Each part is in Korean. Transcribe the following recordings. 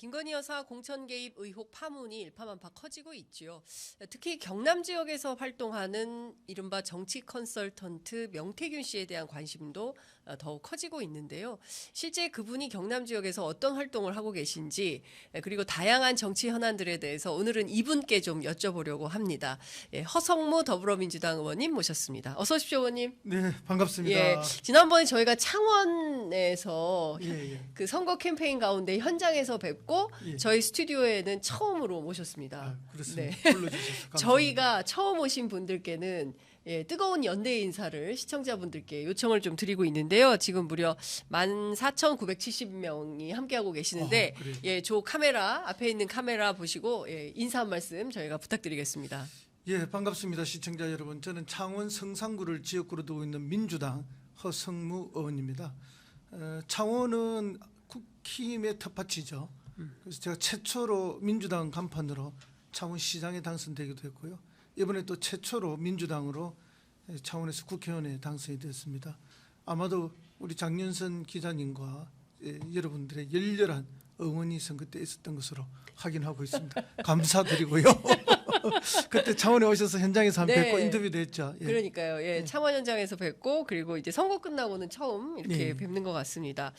김건희 여사 공천 개입 의혹 파문이 일파만파 커지고 있지요. 특히 경남 지역에서 활동하는 이른바 정치 컨설턴트 명태균 씨에 대한 관심도 더욱 커지고 있는데요. 실제 그분이 경남 지역에서 어떤 활동을 하고 계신지 그리고 다양한 정치 현안들에 대해서 오늘은 이분께 좀 여쭤보려고 합니다. 허성무 더불어민주당 의원님 모셨습니다. 어서 오십시오, 의원님. 네, 반갑습니다. 예, 지난번에 저희가 창원에서 예. 그 선거 캠페인 가운데 현장에서 뵙고 예. 저희 스튜디오에는 처음으로 모셨습니다. 그렇습니다. 네. 불러주셔서 감사합니다. 저희가 처음 오신 분들께는 뜨거운 연대 인사를 시청자분들께 요청을 좀 드리고 있는데요. 지금 무려 14,970명이 함께하고 계시는데 그래요? 저 카메라 앞에 있는 카메라 보시고 인사 한 말씀 저희가 부탁드리겠습니다. 예, 반갑습니다. 시청자 여러분. 저는 창원 성산구를 지역구로 두고 있는 민주당 허성무 의원입니다. 창원은 국힘의 텃밭이죠. 그래서 제가 최초로 민주당 간판으로 창원시장에 당선되기도 했고요. 이번에 또 최초로 민주당으로 창원에서 국회의원에 당선이 됐습니다. 아마도 우리 장윤선 기자님과 여러분들의 열렬한 응원이 선거 때 있었던 것으로 확인하고 있습니다. 감사드리고요. 그때 창원에 오셔서 현장에서 한번 뵙고 인터뷰도 했죠. 예. 그러니까요. 창원 현장에서 뵙고 그리고 이제 선거 끝나고는 처음 이렇게 뵙는 것 같습니다.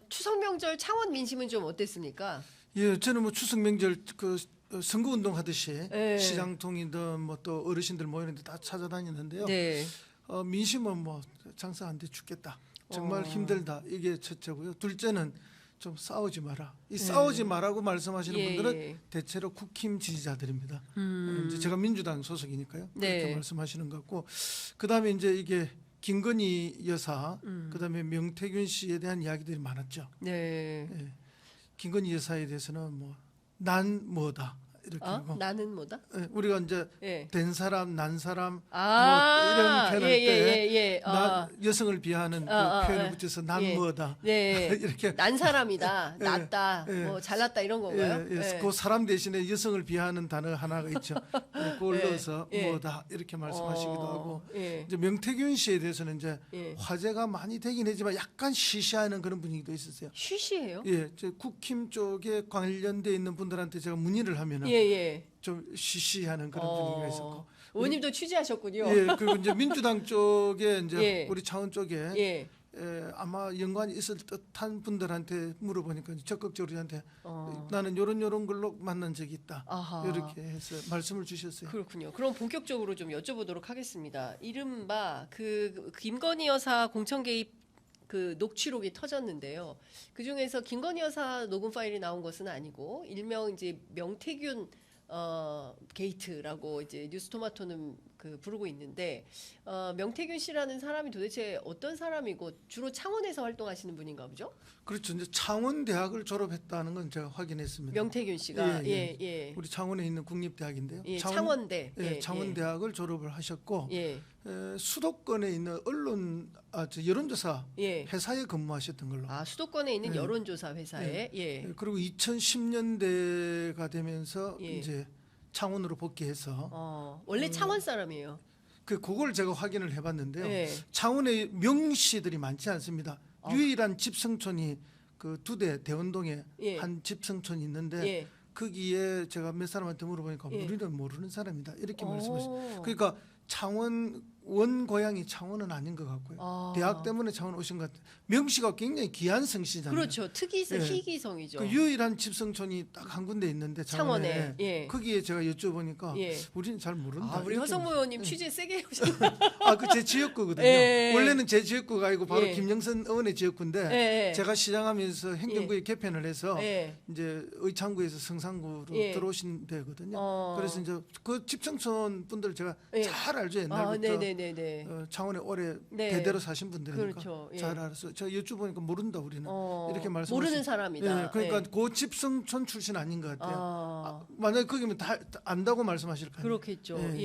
추석 명절 창원 민심은 좀 어땠습니까? 예, 저는 뭐 추석 명절 그 선거 운동 하듯이 네. 시장통이든 뭐 또 어르신들 모이는데 다 찾아다녔는데요. 네. 민심은 뭐 장사 안 돼 죽겠다. 정말 힘들다. 이게 첫째고요. 둘째는 좀 싸우지 마라. 이 싸우지 마라고 말씀하시는 분들은 대체로 국힘 지지자들입니다. 이제 제가 민주당 소속이니까요. 그렇게 네. 말씀하시는 것 같고, 그다음에 이제 이게 김건희 여사, 그다음에 명태균 씨에 대한 이야기들이 많았죠. 네. 예. 김건희 여사에 대해서는 뭐 난 뭐다 이렇게 하고, 나는 뭐다? 우리가 이제 된 사람, 난 사람 뭐 이런 표현할 때 여성을 비하하는 그 표현을 붙여서 난 뭐다 이렇게 난 사람이다, 낫다, 뭐 잘났다 이런 건가요? 그 사람 대신에 여성을 비하하는 단어 하나가 있죠. 그걸 넣어서 뭐다 이렇게 말씀하시기도 하고, 이제 명태균 씨에 대해서는 이제 화제가 많이 되긴 했지만 약간 시시하는 그런 분위기도 있었어요. 쉬쉬해요? 예, 저 국힘 쪽에 관련돼 있는 분들한테 제가 문의를 하면은 좀 시시하는 그런 분위기가 있었고. 의원님도 취재하셨군요. 예, 그리고 이제 민주당 쪽에 이제 우리 창원 쪽에 아마 연관이 있을 듯한 분들한테 물어보니까 적극적으로 저한테 나는 요런 걸로 만난 적이 있다. 이렇게 해서 말씀을 주셨어요. 그렇군요. 그럼 본격적으로 좀 여쭤보도록 하겠습니다. 이른바 그 김건희 여사 공천 개입 그 녹취록이 터졌는데요. 그 중에서 김건희 여사 녹음 파일이 나온 것은 아니고 일명 이제 명태균 게이트라고 이제 뉴스토마토는 그 부르고 있는데 명태균 씨라는 사람이 도대체 어떤 사람이고 주로 창원에서 활동하시는 분인가 보죠? 그렇죠. 이제 창원 대학을 졸업했다는 건 제가 확인했습니다. 명태균 씨가 우리 창원에 있는 국립대학인데요. 창원대. 창원대학을 졸업을 하셨고 수도권에 있는 언론 여론조사 회사에 근무하셨던 걸로. 수도권에 있는 여론조사 회사에. 그리고 2010년대가 되면서 이제 창원으로 복귀해서 원래 창원 사람이에요. 그걸 제가 확인을 해봤는데요. 창원에 명시들이 많지 않습니다. 유일한 집성촌이 그 두대 대원동에 한 집성촌이 있는데 거기에 제가 몇 사람한테 물어보니까 우리는 모르는 사람이다 이렇게 말씀하셨어요. 그러니까 창원 원 고향이 창원은 아닌 것 같고요. 대학 때문에 창원 오신 것 같아요. 명시가 굉장히 귀한 성씨잖아요. 그렇죠. 희귀성이죠. 그 유일한 집성촌이 딱 한 군데 있는데 창원에 거기에 제가 여쭤보니까 우리는 잘 모른다. 우리 허성무 의원님 취재 세게 해오셨네요. 그 제 지역구거든요. 원래는 제 지역구가 아니고 바로 김영선 의원의 지역구인데 제가 시장하면서 행정구에 개편을 해서 이제 의창구에서 성산구로 들어오신 데거든요. 그래서 이제 그 집성촌 분들 제가 잘 알죠. 옛날부터. 창원에 오래 대대로 사신 분들이니까 잘 알았어요. 제가 여쭤보니까 모른다 우리는 이렇게 말씀하셨어요. 모르는 사람이다. 그러니까 그 집성촌 출신 아닌 것 같아요. 만약에 거기면 다 안다고 말씀하실 거예요. 그렇겠죠. 그러니까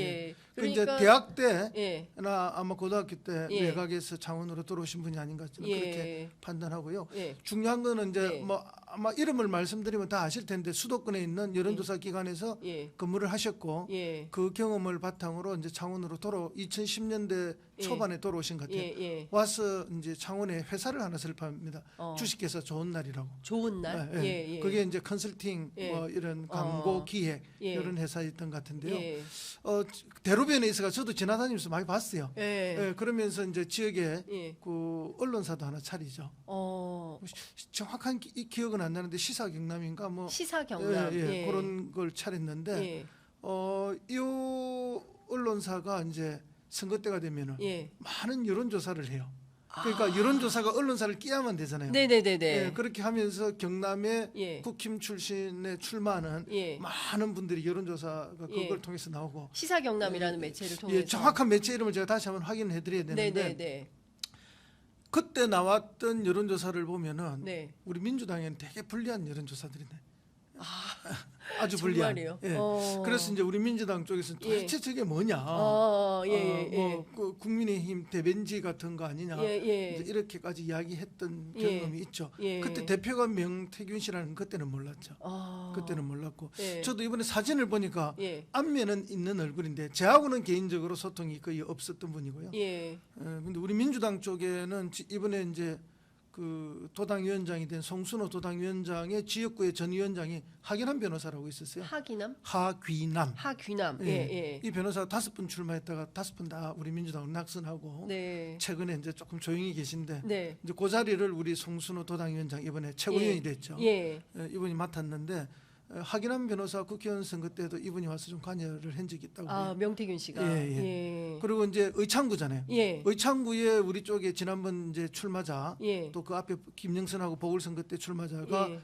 이제 대학 때나 아마 고등학교 때 외곽에서 창원으로 들어오신 분이 아닌가 그렇게 판단하고요. 중요한 거는 이제 뭐 아마 이름을 말씀드리면 다 아실 텐데 수도권에 있는 여론조사 기관에서 예. 근무를 하셨고 예. 그 경험을 바탕으로 이제 창원으로 2010년대 초반에 돌아오신 것 같아요. 예. 와서 이제 창원에 회사를 하나 설립합니다. 어. 주식회사 좋은 날이라고. 좋은 날. 예, 예. 예. 그게 이제 컨설팅 예. 뭐 이런 광고 어. 기획 예. 이런 회사였던 것 같은데요. 예. 대로변에 있어가 저도 지나다니면서 많이 봤어요. 예. 예, 그러면서 이제 지역에 예. 그 언론사도 하나 차리죠. 정확한 기억은 안 나는데 시사 경남인가 뭐 시사 경남. 예, 그런 걸 차렸는데 예. 이 언론사가 이제 선거 때가 되면은 예. 많은 여론조사를 해요. 그러니까 여론조사가 언론사를 끼야만 되잖아요. 네네네네. 예, 그렇게 하면서 경남에 예. 국힘 출신에 출마하는 예. 많은 분들이 여론조사가 예. 그걸 통해서 나오고 시사 경남이라는 매체를 통해서. 예, 정확한 매체 이름을 제가 다시 한번 확인해 드려야 되는데 네네네. 그때 나왔던 여론조사를 보면은 네. 우리 민주당에는 되게 불리한 여론조사들이네. 아주 불리한. 정말이요? 예. 그래서 이제 우리 민주당 쪽에서는 도대체 저게 뭐냐? 그 국민의힘 대변지 같은 거 아니냐? 예. 이제 이렇게까지 이야기했던 예. 경험이 있죠. 예. 그때 대표가 명태균 씨라는 그때는 몰랐죠. 그때는 몰랐고 예. 저도 이번에 사진을 보니까 예. 안면은 있는 얼굴인데 저하고는 개인적으로 소통이 거의 없었던 분이고요. 예. 근데 우리 민주당 쪽에는 이번에 이제 그 도당위원장이 된 송순호 도당위원장의 지역구의 전 위원장이 하기남 변호사라고 있었어요. 하기남? 하귀남. 하귀남. 예. 예. 이 변호사가 5번 출마했다가 5번 다 우리 민주당을 낙선하고 네. 최근에 이제 조금 조용히 계신데 네. 이제 그 자리를 우리 송순호 도당위원장 이번에 최고위원이 됐죠. 예. 이분이 맡았는데 하기남 변호사 국회의원 선거 때도 이분이 와서 좀 관여를 한 적이 있다고 해요. 명태균 씨가. 예. 그리고 이제 의창구잖아요. 예. 의창구에 우리 쪽에 지난번 이제 출마자 예. 또 그 앞에 김영선하고 보궐선거 때 출마자가 예.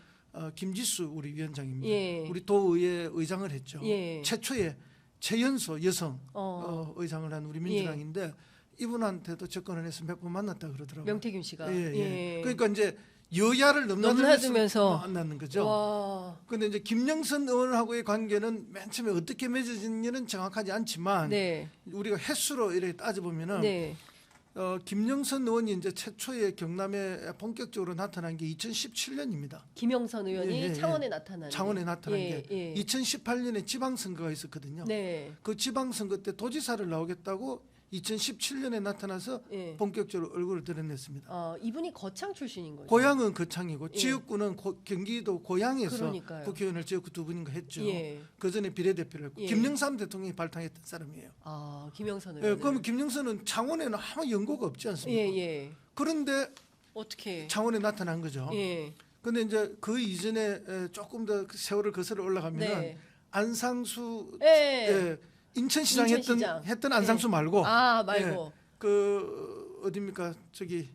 김지수 우리 위원장입니다. 예. 우리 도의회 의장을 했죠. 예. 최초의 최연소 여성 어. 의장을 한 우리 민주당인데 이분한테도 접근을 해서 몇 번 만났다 그러더라고요. 명태균 씨가. 예. 그러니까 이제 여야를 넘나들면서 만나는 거죠. 와. 그런데 이제 김영선 의원하고의 관계는 맨 처음에 어떻게 맺어진지는 정확하지 않지만 네. 우리가 횟수로 이렇게 따져보면은 네. 김영선 의원이 이제 최초의 경남에 본격적으로 나타난 게 2017년입니다. 김영선 의원이 예. 창원에 나타난. 창원에 나타난 게 예. 2018년에 지방선거가 있었거든요. 네. 그 지방선거 때 도지사를 나오겠다고 2017년에 나타나서 예. 본격적으로 얼굴을 드러냈습니다. 이분이 거창 출신인 거죠. 고향은 거창이고 예. 지역구는 경기도 고향에서 그러니까요. 국회의원을 지역구 2분인가 했죠. 예. 그 전에 비례대표를 했고 예. 김영삼 대통령이 발탁했던 사람이에요. 김영선 예, 의원. 그러면 김영선은 창원에는 아무 연고가 없지 않습니까? 예. 그런데 어떻게? 창원에 나타난 거죠. 예. 근데 이제 그 이전에 조금 더 세월을 거슬러 올라가면 네. 안상수 예. 인천시장 인천시장. 했던 안상수 말고 말고. 그 어디입니까 저기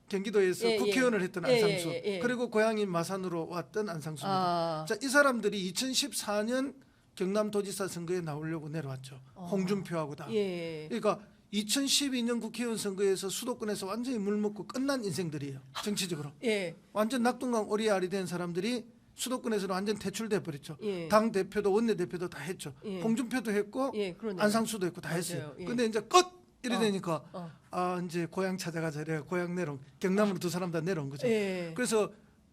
경기도에서 예. 국회의원을 했던 예, 안상수 예. 그리고 고향이 마산으로 왔던 안상수입니다. 자, 이 사람들이 2014년 경남도지사 선거에 나오려고 내려왔죠. 홍준표하고 다. 예. 그러니까 2012년 국회의원 선거에서 수도권에서 완전히 물먹고 끝난 인생들이에요. 정치적으로. 예. 완전 낙동강 오리알이 된 사람들이 수도권에서는 완전 퇴출돼 버렸죠. 예. 당 대표도 원내 대표도 다 했죠. 예. 홍준표도 했고 그러네요. 안상수도 했고 다 맞아요. 했어요. 예. 근데 이제 끝 이래 되니까 어. 이제 고향 찾아가자. 이래 고향 내려온 경남으로 두 사람 다 내려온 거죠. 예. 그래서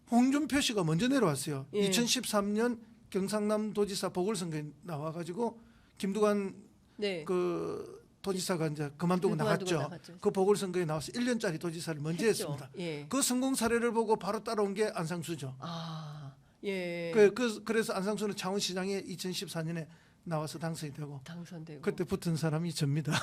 홍준표 씨가 먼저 내려왔어요. 예. 2013년 경상남 도지사 보궐선거에 나와가지고 김두관 네. 그 도지사가 이제 그만두고 나갔죠. 그 보궐선거에 나와서 1년짜리 도지사를 먼저 했죠. 했습니다. 예. 그 성공 사례를 보고 바로 따라온 게 안상수죠. 예. 그래서 안상수는 창원시장에 2014년에 나와서 당선이 되고 당선되고. 그때 붙은 사람이 접니다.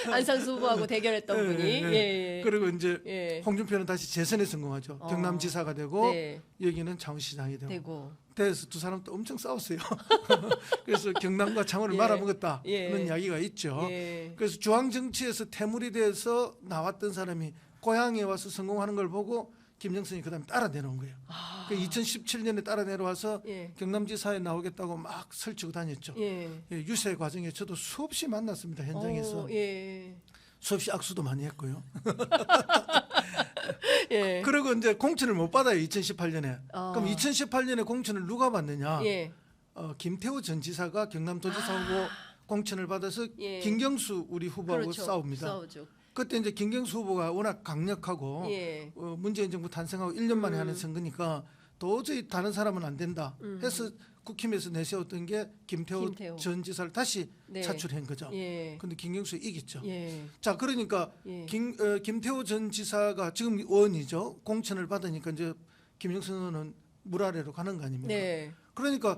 안상수 후보하고 대결했던 분이. 예. 그리고 이제 홍준표는 다시 재선에 성공하죠. 경남지사가 되고 네. 여기는 창원시장이 되고. 되고. 그래서 두 사람 또 엄청 싸웠어요. 그래서 경남과 창원을 말아먹었다는 이야기가 있죠. 그래서 중앙 정치에서 태물이 돼서 나왔던 사람이 고향에 와서 성공하는 걸 보고 김영선이 그다음에 따라 내려온 거예요. 2017년에 따라 내려와서 경남지사에 나오겠다고 막 설치고 다녔죠. 유세 과정에 저도 수없이 만났습니다. 현장에서. 수없이 악수도 많이 했고요. 그리고 이제 공천을 못 받아요. 2018년에. 그럼 2018년에 공천을 누가 받느냐? 김태호 전 지사가 경남도지사 후보 공천을 받아서 김경수 우리 후보하고 그렇죠. 싸웁니다. 싸우죠. 그때 이제 김경수 후보가 워낙 강력하고 예. 문재인 정부 탄생하고 1년 만에 하는 선거니까 도저히 다른 사람은 안 된다 해서 국힘에서 내세웠던 게 김태호 전 지사를 다시 네. 차출한 거죠. 예. 근데 김경수가 이겼죠. 예. 자, 그러니까 예. 김태호 전 지사가 지금 의원이죠. 공천을 받으니까 이제 김영선 의원은 물 아래로 가는 거 아닙니까? 네. 그러니까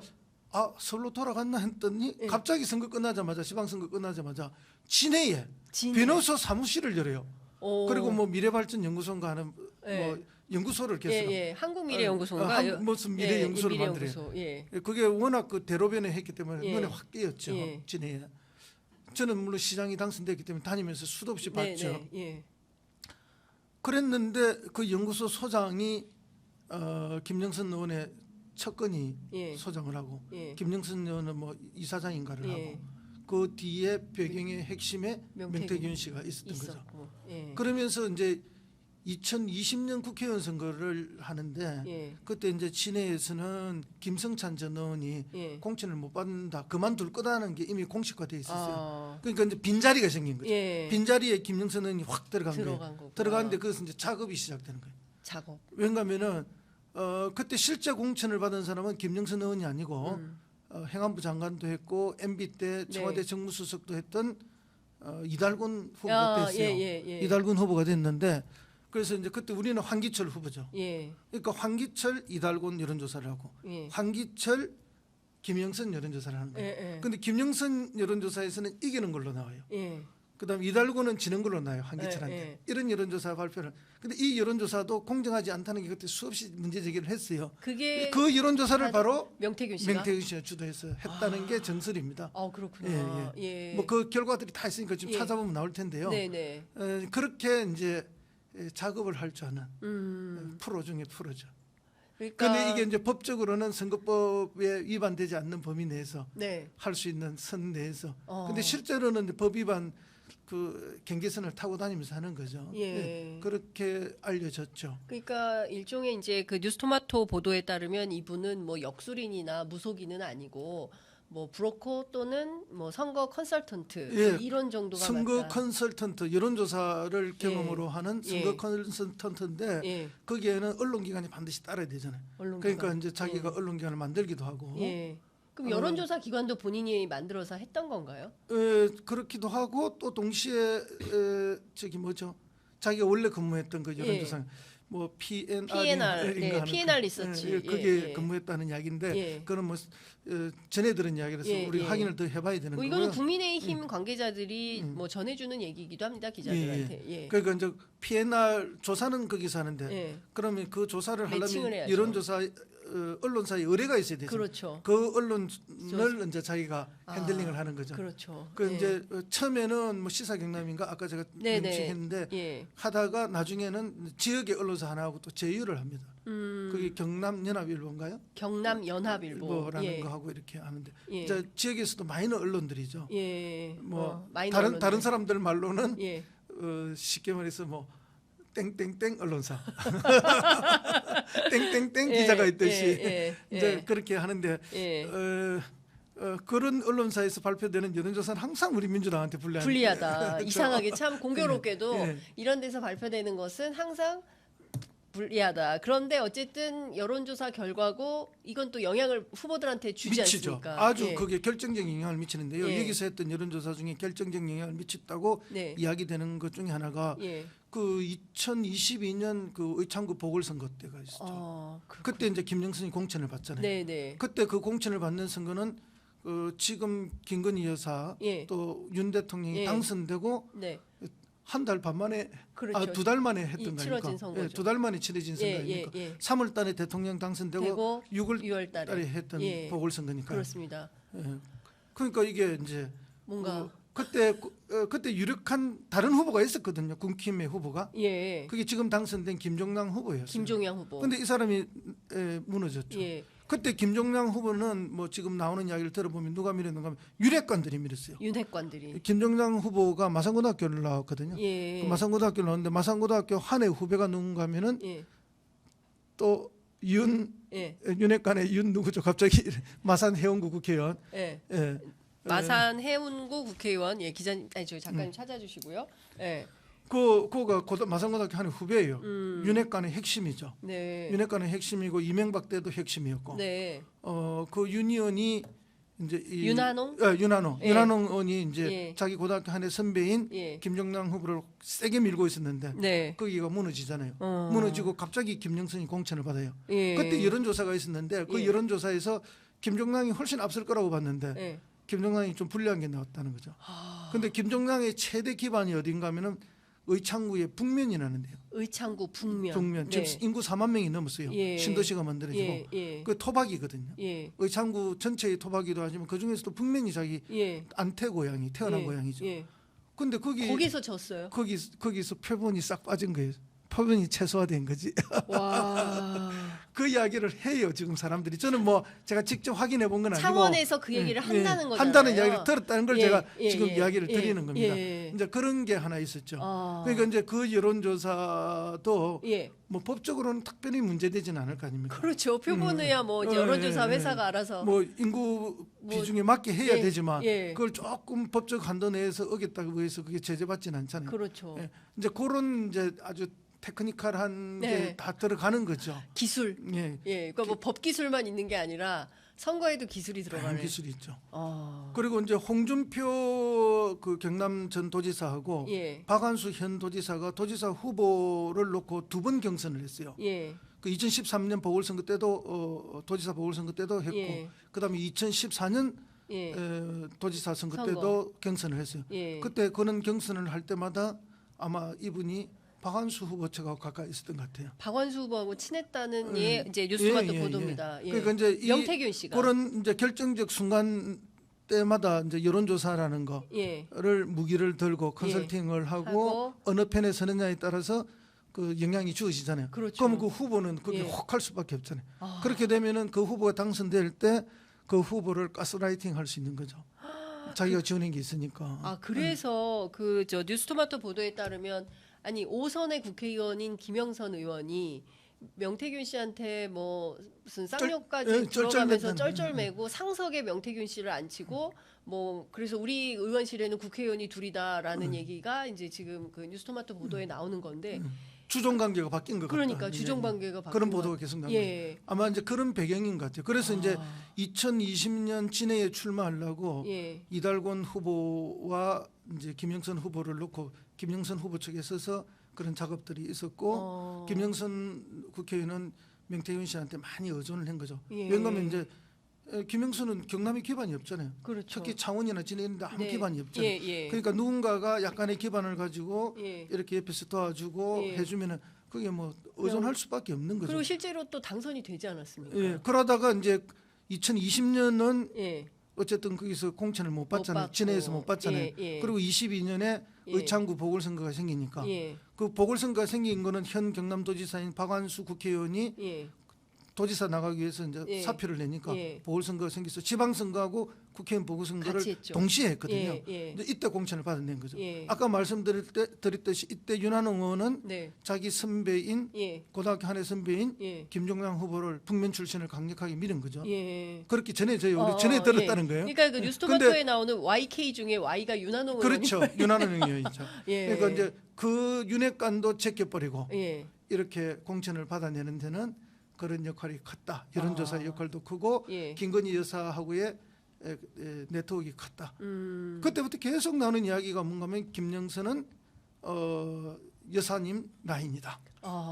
서울로 돌아갔나 했더니 예. 갑자기 선거 끝나자마자 지방선거 끝나자마자 진해에 진해. 변호사 사무실을 열어요. 오. 그리고 뭐 미래발전연구소인가 하는 예. 뭐 연구소를 예, 개설하고 예. 한국미래연구소인가? 무슨 미래연구소를 만들어요. 미래연구소. 예. 그게 워낙 그 대로변에 했기 때문에 예. 눈에 확 띄었죠. 예. 진해에. 저는 물론 시장이 당선됐기 때문에 다니면서 수도 없이 네, 봤죠. 네. 예. 그랬는데 그 연구소 소장이 김영선 의원의 척근이 예. 소장을 하고 예. 김영선 의원은 뭐 이사장인가를 예. 하고 그 뒤에 배경의 핵심에 명태균 씨가 있었던 거죠. 있었고. 예. 그러면서 이제 2020년 국회의원 선거를 하는데 예. 그때 이제 진해에서는 김성찬 전 의원이 예. 공천을 못 받는다, 그만둘 거다는 게 이미 공식화돼 있었어요. 아. 그러니까 이제 빈자리가 생긴 거죠. 예. 빈자리에 김영선 의원이 확 들어간 거예요. 들어간 거구나. 들어가는데 그것은 이제 작업이 시작되는 거예요. 작업. 왜냐하면은 그때 실제 공천을 받은 사람은 김영선 의원이 아니고 행안부 장관도 했고 MB 때 청와대 네. 정무수석도 했던 이달곤 아, 후보가 됐어요. 예. 이달곤 후보가 됐는데 그래서 이제 그때 우리는 황기철 후보죠. 예. 그러니까 황기철, 이달곤 여론조사를 하고 예. 황기철, 김영선 여론조사를 하는 거예요. 예. 근데 김영선 여론조사에서는 이기는 걸로 나와요. 예. 그다음 이달곤은 지는 걸로 나와요. 황기철한테. 예. 이런 여론조사 발표를. 근데 이 여론조사도 공정하지 않다는 게 그때 수없이 문제 제기를 했어요. 그게 그 여론조사를 바로 명태균 씨가. 명태균 씨가 주도해서 했다는 게 정설입니다. 그렇구나. 예. 뭐 그 결과들이 다 있으니까 지금 예. 찾아보면 나올 텐데요. 네네. 그렇게 이제 작업을 할 줄 아는 프로 중에 프로죠. 그러니까. 근데 이게 이제 법적으로는 선거법에 위반되지 않는 범위 내에서 네. 할 수 있는 선 내에서. 어. 근데 실제로는 이제 법 위반 그 경계선을 타고 다니면서 하는 거죠. 예. 그렇게 알려졌죠. 그러니까 일종의 이제 그 뉴스토마토 보도에 따르면 이분은 뭐 역술인이나 무속인은 아니고 뭐 브로커 또는 뭐 선거 컨설턴트 예. 이런 정도가 선거 맞다. 컨설턴트 여론조사를 경험으로 하는 선거 예. 컨설턴트인데 예. 거기에는 언론기관이 반드시 따라야 되잖아요. 언론기관. 그러니까 이제 자기가 언론기관을 만들기도 하고 예. 그럼 여론조사 기관도 본인이 만들어서 했던 건가요? 그렇기도 하고 또 동시에 저기 뭐죠? 자기가 원래 근무했던 그 여론조사 뭐 PNR, PNR인가 하는 PNR 리서치. 거기에 근무했다는 이야기인데 예. 그거는 뭐 전해 들은 이야기라서 예, 우리가 예. 확인을 더 해봐야 되는 뭐 거고요. 이거는 국민의힘 관계자들이 뭐 전해주는 얘기이기도 합니다 기자들한테. 예. 그러니까 이제 PNR 조사는 거기서 하는데 예. 그러면 그 조사를 매칭을 하려면 해야죠. 여론조사 언론사에 의뢰가 있어야 되죠. 그렇죠. 그 언론을 이제 자기가 핸들링을 하는 거죠. 그렇죠. 그 예. 이제 처음에는 뭐 시사 경남인가 아까 제가 네네. 명시했는데 예. 하다가 나중에는 지역의 언론사 하나하고 또 제휴를 합니다. 그게 경남연합일보인가요? 경남연합일보 일보라는 예. 거 하고 이렇게 하는데 예. 이제 지역에서도 마이너 언론들이죠. 예. 뭐 마이너 다른 언론들. 사람들 말로는 예. 쉽게 말해서 뭐 땡땡땡 언론사 땡땡땡 예, 기자가 있듯이 예, 이제 예. 그렇게 하는데 예. 그런 언론사에서 발표되는 여론조사는 항상 우리 민주당한테 불리하다. 그렇죠? 이상하게 참 공교롭게도 예. 이런 데서 발표되는 것은 항상 불리하다. 그런데 어쨌든 여론조사 결과고 이건 또 영향을 후보들한테 주지 미치죠. 않습니까? 아주 예. 그게 결정적인 영향을 미치는데요. 예. 여기서 했던 여론조사 중에 결정적인 영향을 미쳤다고 네. 이야기되는 것 중에 하나가 예. 그 2022년 그 의창구 보궐선거 때가 있었죠. 그때 이제 김영선이 공천을 받잖아요. 네네. 그때 그 공천을 받는 선거는 지금 김건희 여사 예. 또 윤 대통령이 예. 당선되고 네. 한 달 반 만에 그렇죠. 2달 만에 했던 치러진 거니까 선거죠. 2달 만에 치러진 예, 선거니까 예, 예. 3월 달에 대통령 당선되고 되고 6월 6월 달에 했던 예. 보궐선거니까 그렇습니다. 그러니까 이게 이제 뭔가 그때 유력한 다른 후보가 있었거든요. 국힘의 후보가 예. 그게 지금 당선된 김종남 후보였어요. 김종양 후보. 근데 이 사람이 무너졌죠. 예. 그때 김종남 후보는 뭐 지금 나오는 이야기를 들어보면 누가 밀었는가 하면 유력관들이 밀었어요. 윤핵관들이. 김종남 후보가 마산고등학교를 나왔거든요. 예. 그 마산고등학교를 나왔는데 마산고등학교 한 해 후배가 누군가 하면은 예. 또 예. 윤핵관의 윤 누구죠? 갑자기 마산 해운구 국회의원. 예. 예. 마산 해운구 국회의원 기자님 아니 저 작가님 찾아주시고요. 예. 그거가 마산고등학교 한 후배예요. 음. 윤핵관의 핵심이죠. 네. 윤핵관의 핵심이고 이명박 때도 핵심이었고. 네. 그 윤의원이 이제 윤한홍? 윤한홍 예. 윤한홍 의원이 이제 예. 자기 고등학교 한 해 선배인 예. 김정남 후보를 세게 밀고 있었는데 네. 거기가 무너지잖아요. 어. 무너지고 갑자기 김영선이 공천을 받아요. 예. 그때 여론조사가 있었는데 그 예. 여론조사에서 김정남이 훨씬 앞설 거라고 봤는데 예. 김정남이 좀 불리한 게 나왔다는 거죠. 아. 근데 김정남의 최대 기반이 어딘가 하면은 의창구의 북면이라는데요. 의창구 북면. 북면 네. 지금 인구 4만 명이 넘었어요. 예. 신도시가 만들어지고 예. 예. 그 토박이거든요. 예. 의창구 전체의 토박이도 하지만 그 중에서도 북면이 자기 예. 안태 고향이 태어난 예. 고향이죠. 예. 근데 거기서 졌어요. 거기서 표본이 싹 빠진 거예요. 표본이 최소화된 거지. 와. 그 이야기를 해요. 지금 사람들이. 저는 뭐 제가 직접 확인해 본 건 아니고 창원에서 그 얘기를 한다는 거잖아요. 한다는 이야기를 들었다는 걸 예, 제가 예, 지금 예, 이야기를 예, 드리는 겁니다. 예. 이제 그런 게 하나 있었죠. 아. 그러니까 이제 그 여론조사도 예. 뭐 법적으로는 특별히 문제되지는 않을 거 아닙니까? 그렇죠. 표본의야 뭐 이제 여론조사 회사가 알아서 뭐 인구 뭐, 비중에 맞게 해야 예, 되지만 예. 그걸 조금 법적 한도 내에서 어겼다고 해서 그게 제재받지는 않잖아요. 그렇죠. 예. 이제 그런 이제 아주 테크니컬한 네. 게 다 들어가는 거죠. 기술. 예. 예. 그러니까 뭐 법 기술만 있는 게 아니라 선거에도 기술이 다양한 들어가는. 기술이 있죠. 아. 그리고 이제 홍준표 그 경남 전 도지사하고 예. 박한수 현 도지사가 도지사 후보를 놓고 두 번 경선을 했어요. 예. 그 2013년 보궐선거 때도 도지사 보궐선거 때도 했고 예. 그다음에 2014년 예. 도지사 선거 선거. 때도 경선을 했어요. 예. 그때 그런 경선을 할 때마다 아마 이분이 박한수 후보 측하고 가까이 있었던 것 같아요. 박원수 후보하고 친했다는 예, 이제 뉴스마트 예, 예, 보도입니다. 예. 그러니까 이제 이 명태균 씨가 그런 이제 결정적 순간 때마다 이제 여론조사라는 거를 예. 무기를 들고 컨설팅을 하고 하고 어느 편에 서느냐에 따라서 그 영향이 주어지잖아요. 그렇죠. 그럼 그 후보는 그게 예. 혹할 수밖에 없잖아요. 아. 그렇게 되면은 그 후보가 당선될 때 그 후보를 가스라이팅 할 수 있는 거죠. 자기가 지어낸 게 있으니까. 아 그래서 그 저 뉴스토마토 보도에 따르면 아니 5선의 국회의원인 김영선 의원이 명태균 씨한테 뭐 무슨 쌍욕까지 예, 들어가면서 쩔쩔맸다는. 쩔쩔매고 상석에 명태균 씨를 앉히고 뭐 그래서 우리 의원실에는 국회의원이 둘이다라는 얘기가 이제 지금 그 뉴스토마토 보도에 나오는 건데 주종 관계가 바뀐 것 그러니까 같다. 주종 관계가 바뀐 그런 것 보도가 계속 나오고 예. 아마 이제 그런 배경인 것 같아요. 그래서 이제 2020년 진해에 출마하려고 예. 이달권 후보와 이제 김영선 후보를 놓고 김영선 후보 측에 서서 그런 작업들이 있었고 김영선 국회의원은 명태균 씨한테 많이 의존을 한 거죠. 예. 왜냐하면 이제 김영선은 경남에 기반이 없잖아요. 그렇죠. 특히 창원이나 진해인데 아무 네. 기반이 없잖아요. 예, 예. 그러니까 누군가가 약간의 기반을 가지고 예. 이렇게 옆에서 도와주고 예. 해주면은 그게 뭐 의존할 수밖에 없는 거죠. 그리고 실제로 또 당선이 되지 않았습니까? 예, 그러다가 이제 2020년은 예. 어쨌든 거기서 공천을 못 받잖아요. 받고. 진해에서 못 받잖아요. 예, 예. 그리고 22년에 예. 의창구 보궐선거가 생기니까 예. 그 보궐선거가 생긴 거는 현 경남도지사인 박완수 국회의원이 예. 도지사 나가기 위해서 이제 예. 사표를 내니까 예. 보궐선거가 생겨서 지방선거하고 국회의원 보궐선거를 같이 했죠. 동시에 했거든요. 예, 예. 근데 이때 공천을 받아낸 거죠. 예. 아까 말씀드렸듯이 이때 윤한홍 의원은 네. 자기 선배인 예. 고등학교 한 해 선배인 예. 김종남 후보를 북면 출신을 강력하게 밀은 거죠. 예. 그렇기 전에 우리 전에 들었다는 거예요. 그러니까 그 뉴스토마토에 나오는 YK 중에 Y가 윤한홍 그렇죠. 윤한홍 의원이죠. 예. 그러니까 이제 그 윤핵관도 제껴버리고 예. 이렇게 공천을 받아내는 데는 그런 역할이 컸다. 여론조사 역할도 크고 예. 김건희 여사하고의 네트워크가 컸다. 그때부터 계속 나오는 이야기가 뭔가 하면 김영선은 여사님 라인이다.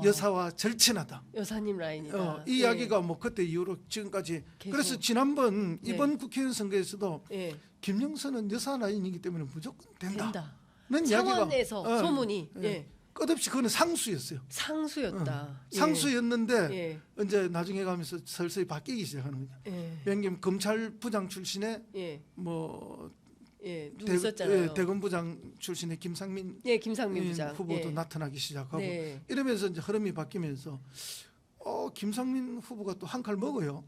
여사와 절친하다. 여사님 라인이다. 이 예. 이야기가 뭐 그때 이후로 지금까지 계속. 그래서 지난번 네. 이번 국회의원 선거에서도 예. 김영선은 여사 라인이기 때문에 무조건 된다. 된다. 는 창원에서 이야기가 소문이 예. 예. 끝없이 그거는 상수였어요. 상수였다. 예. 상수였는데 예. 이제 나중에 가면서 서서히 바뀌기 시작하는 거죠. 예. 명김 검찰부장 출신의 예. 뭐 예. 누구 있었잖아요. 대검부장 출신의 김상민 예, 김상민 부장 후보도 예. 나타나기 시작하고 네. 이러면서 이제 흐름이 바뀌면서 김상민 후보가 또 한 칼 먹어요.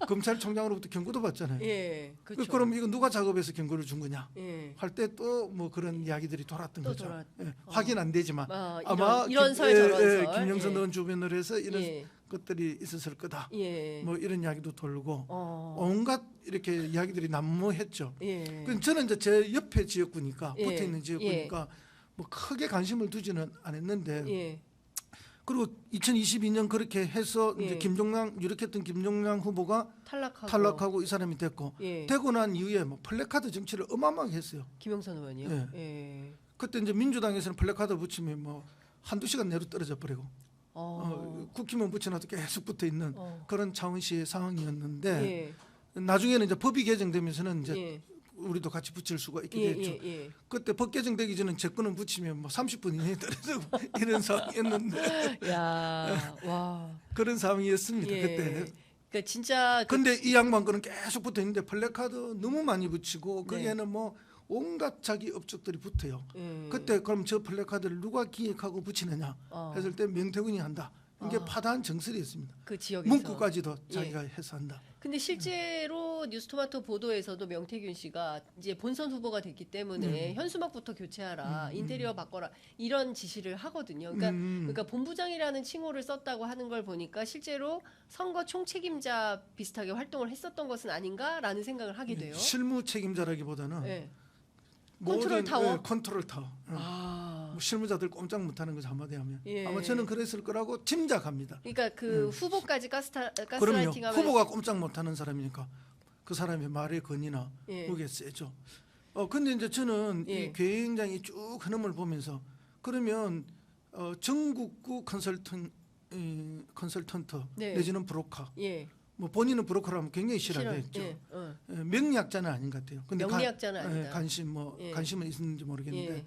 검찰총장으로부터 경고도 받잖아요. 예. 그렇죠. 그럼 이거 누가 작업해서 경고를 준 거냐? 예. 할 때 또 뭐 그런 이야기들이 돌았던 또 거죠. 돌았- 예, 확인 안 되지만 아마 이런 설 저런 설. 김영선 예. 의원 주변으로 해서 이런 예. 것들이 있었을 거다. 예. 뭐 이런 이야기도 돌고 어. 온갖 이렇게 이야기들이 난무했죠. 예. 그 저는 이제 제 옆에 지역구니까 예. 붙어 있는 지역구니까 뭐 크게 관심을 두지는 않았는데 예. 그리고 2022년 그렇게 해서 예. 이제 유력했던 김종량 후보가 탈락하고 이 사람이 됐고 예. 되고 난 이후에 뭐 플래카드 정치를 어마어마하게 했어요. 김영선 의원이요. 예. 예. 그때 이제 민주당에서는 플래카드 붙이면 뭐 한두 시간 내로 떨어져 버리고 국힘은 붙여놔도 계속 붙어 있는 그런 창원시의 상황이었는데 예. 나중에는 이제 법이 개정되면서는 이제 예. 우리도 같이 붙일 수가 있게 예. 됐죠. 예. 그때 법 개정되기 전에 제 거는 붙이면 뭐 30분 이내에 떨어지고 이런 상황이었는데 야, 와. 그런 상황이었습니다. 예. 그때. 그러니까 진짜 근데 이 양반 거는 계속 붙어 있는데 플래카드 너무 많이 붙이고 거기에는 뭐 온갖 자기 업적들이 붙어요. 그때 그럼 저 플래카드를 누가 기획하고 붙이느냐 했을 때 명태균이 한다. 이게 파다한 정설이었습니다. 그 지역에서 문구까지도 자기가 해서 한다. 근데 실제로 뉴스토마토 보도에서도 명태균 씨가 이제 본선 후보가 됐기 때문에 현수막부터 교체하라, 인테리어 바꿔라 이런 지시를 하거든요. 그러니까 본부장이라는 칭호를 썼다고 하는 걸 보니까 실제로 선거 총책임자 비슷하게 활동을 했었던 것은 아닌가라는 생각을 하게 돼요. 실무 책임자라기보다는 네. 모든 컨트롤 타워? 컨트롤 타워. 뭐 실무자들 꼼짝 못하는 거죠 한마디 하면. 예. 아마 저는 그랬을 거라고 짐작합니다. 그러니까 그 후보까지 그럼요. 가스라이팅하면 후보가 꼼짝 못하는 사람이니까 그 사람의 말의 건이나 예. 그게 세죠. 근데 이제 저는 예. 이 굉장히 쭉 흐름을 보면서 그러면 전국구 컨설턴트 네. 내지는 브로커. 예. 뭐 본인은 브로커라면 굉장히 싫어하겠죠. 예. 명리학자는 아닌 것 같아요. 근데 명리학자는 아니다. 관심은 있는지 모르겠는데 예.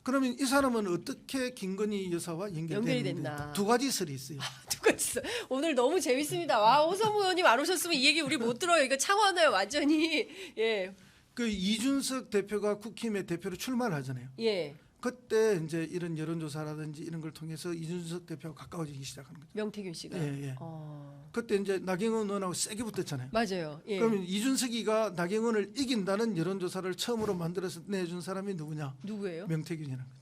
그러면 이 사람은 어떻게 김건희 여사와 연결이 연결되는지 됐나. 두 가지 설이 있어요. 누가 있어? 오늘 너무 재밌습니다. 와, 오성무 의원님 안 오셨으면 이 얘기 우리 못 들어요. 이거 창원을 완전히 예. 그 이준석 대표가 국힘의 대표로 출마를 하잖아요. 예. 그때 이제 이런 여론조사라든지 이런 걸 통해서 이준석 대표가 가까워지기 시작하는 거죠. 명태균 씨가. 예. 그때 이제 나경원 의원하고 세게 붙었잖아요. 맞아요. 예. 그러면 이준석이가 나경원을 이긴다는 여론조사를 처음으로 만들어서 내준 사람이 누구냐? 누구예요? 명태균이라는 거죠.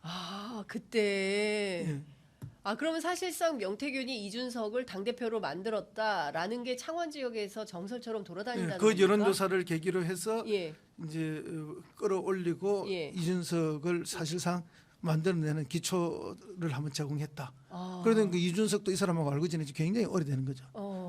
아, 그때. 예. 아, 그러면 사실상 명태균이 이준석을 당대표로 만들었다라는 게 창원 지역에서 정설처럼 돌아다닌다는 그 겁니까? 여론조사를 계기로 해서 예. 이제 끌어올리고 예. 이준석을 사실상 만들어내는 기초를 한번 제공했다. 아. 그러다 그 이준석도 이 사람하고 알고 지낸 지 굉장히 오래되는 거죠.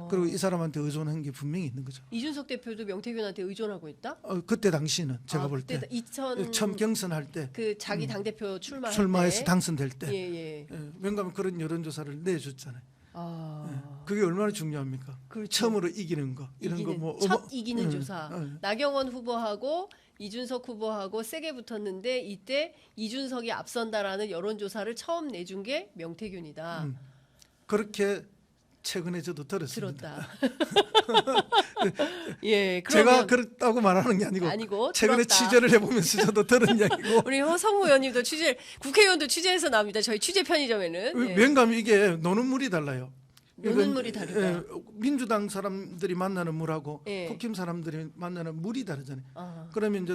그리고 이 사람한테 의존한 게 분명히 있는 거죠. 이준석 대표도 명태균한테 의존하고 있다? 그때 당시는 제가 볼 때 그때 2000 처음 경선할 때 그 자기 당대표 출마해서 때. 당선될 때 예. 왜냐하면 그런 여론조사를 내줬잖아요. 아. 그게 얼마나 중요합니까? 그렇죠. 처음으로 이기는 거 이런 이기는, 거 뭐 첫 이기는 조사. 나경원 후보하고 이준석 후보하고 세게 붙었는데 이때 이준석이 앞선다라는 여론조사를 처음 내준 게 명태균이다. 그렇게 최근에 저도 들었습니다. 들었다. 예, 제가 그러면 그렇다고 말하는 게 아니고 최근에 들었다. 취재를 해보면서 저도 들은 이야기고 우리 허성무 의원님도 국회의원도 취재해서 나옵니다. 저희 취재 편의점에는. 예. 왠가면 이게 노는 물이 달라요. 노는 물이 다르다. 민주당 사람들이 만나는 물하고 예. 국힘 사람들이 만나는 물이 다르잖아요. 아, 그러면 이제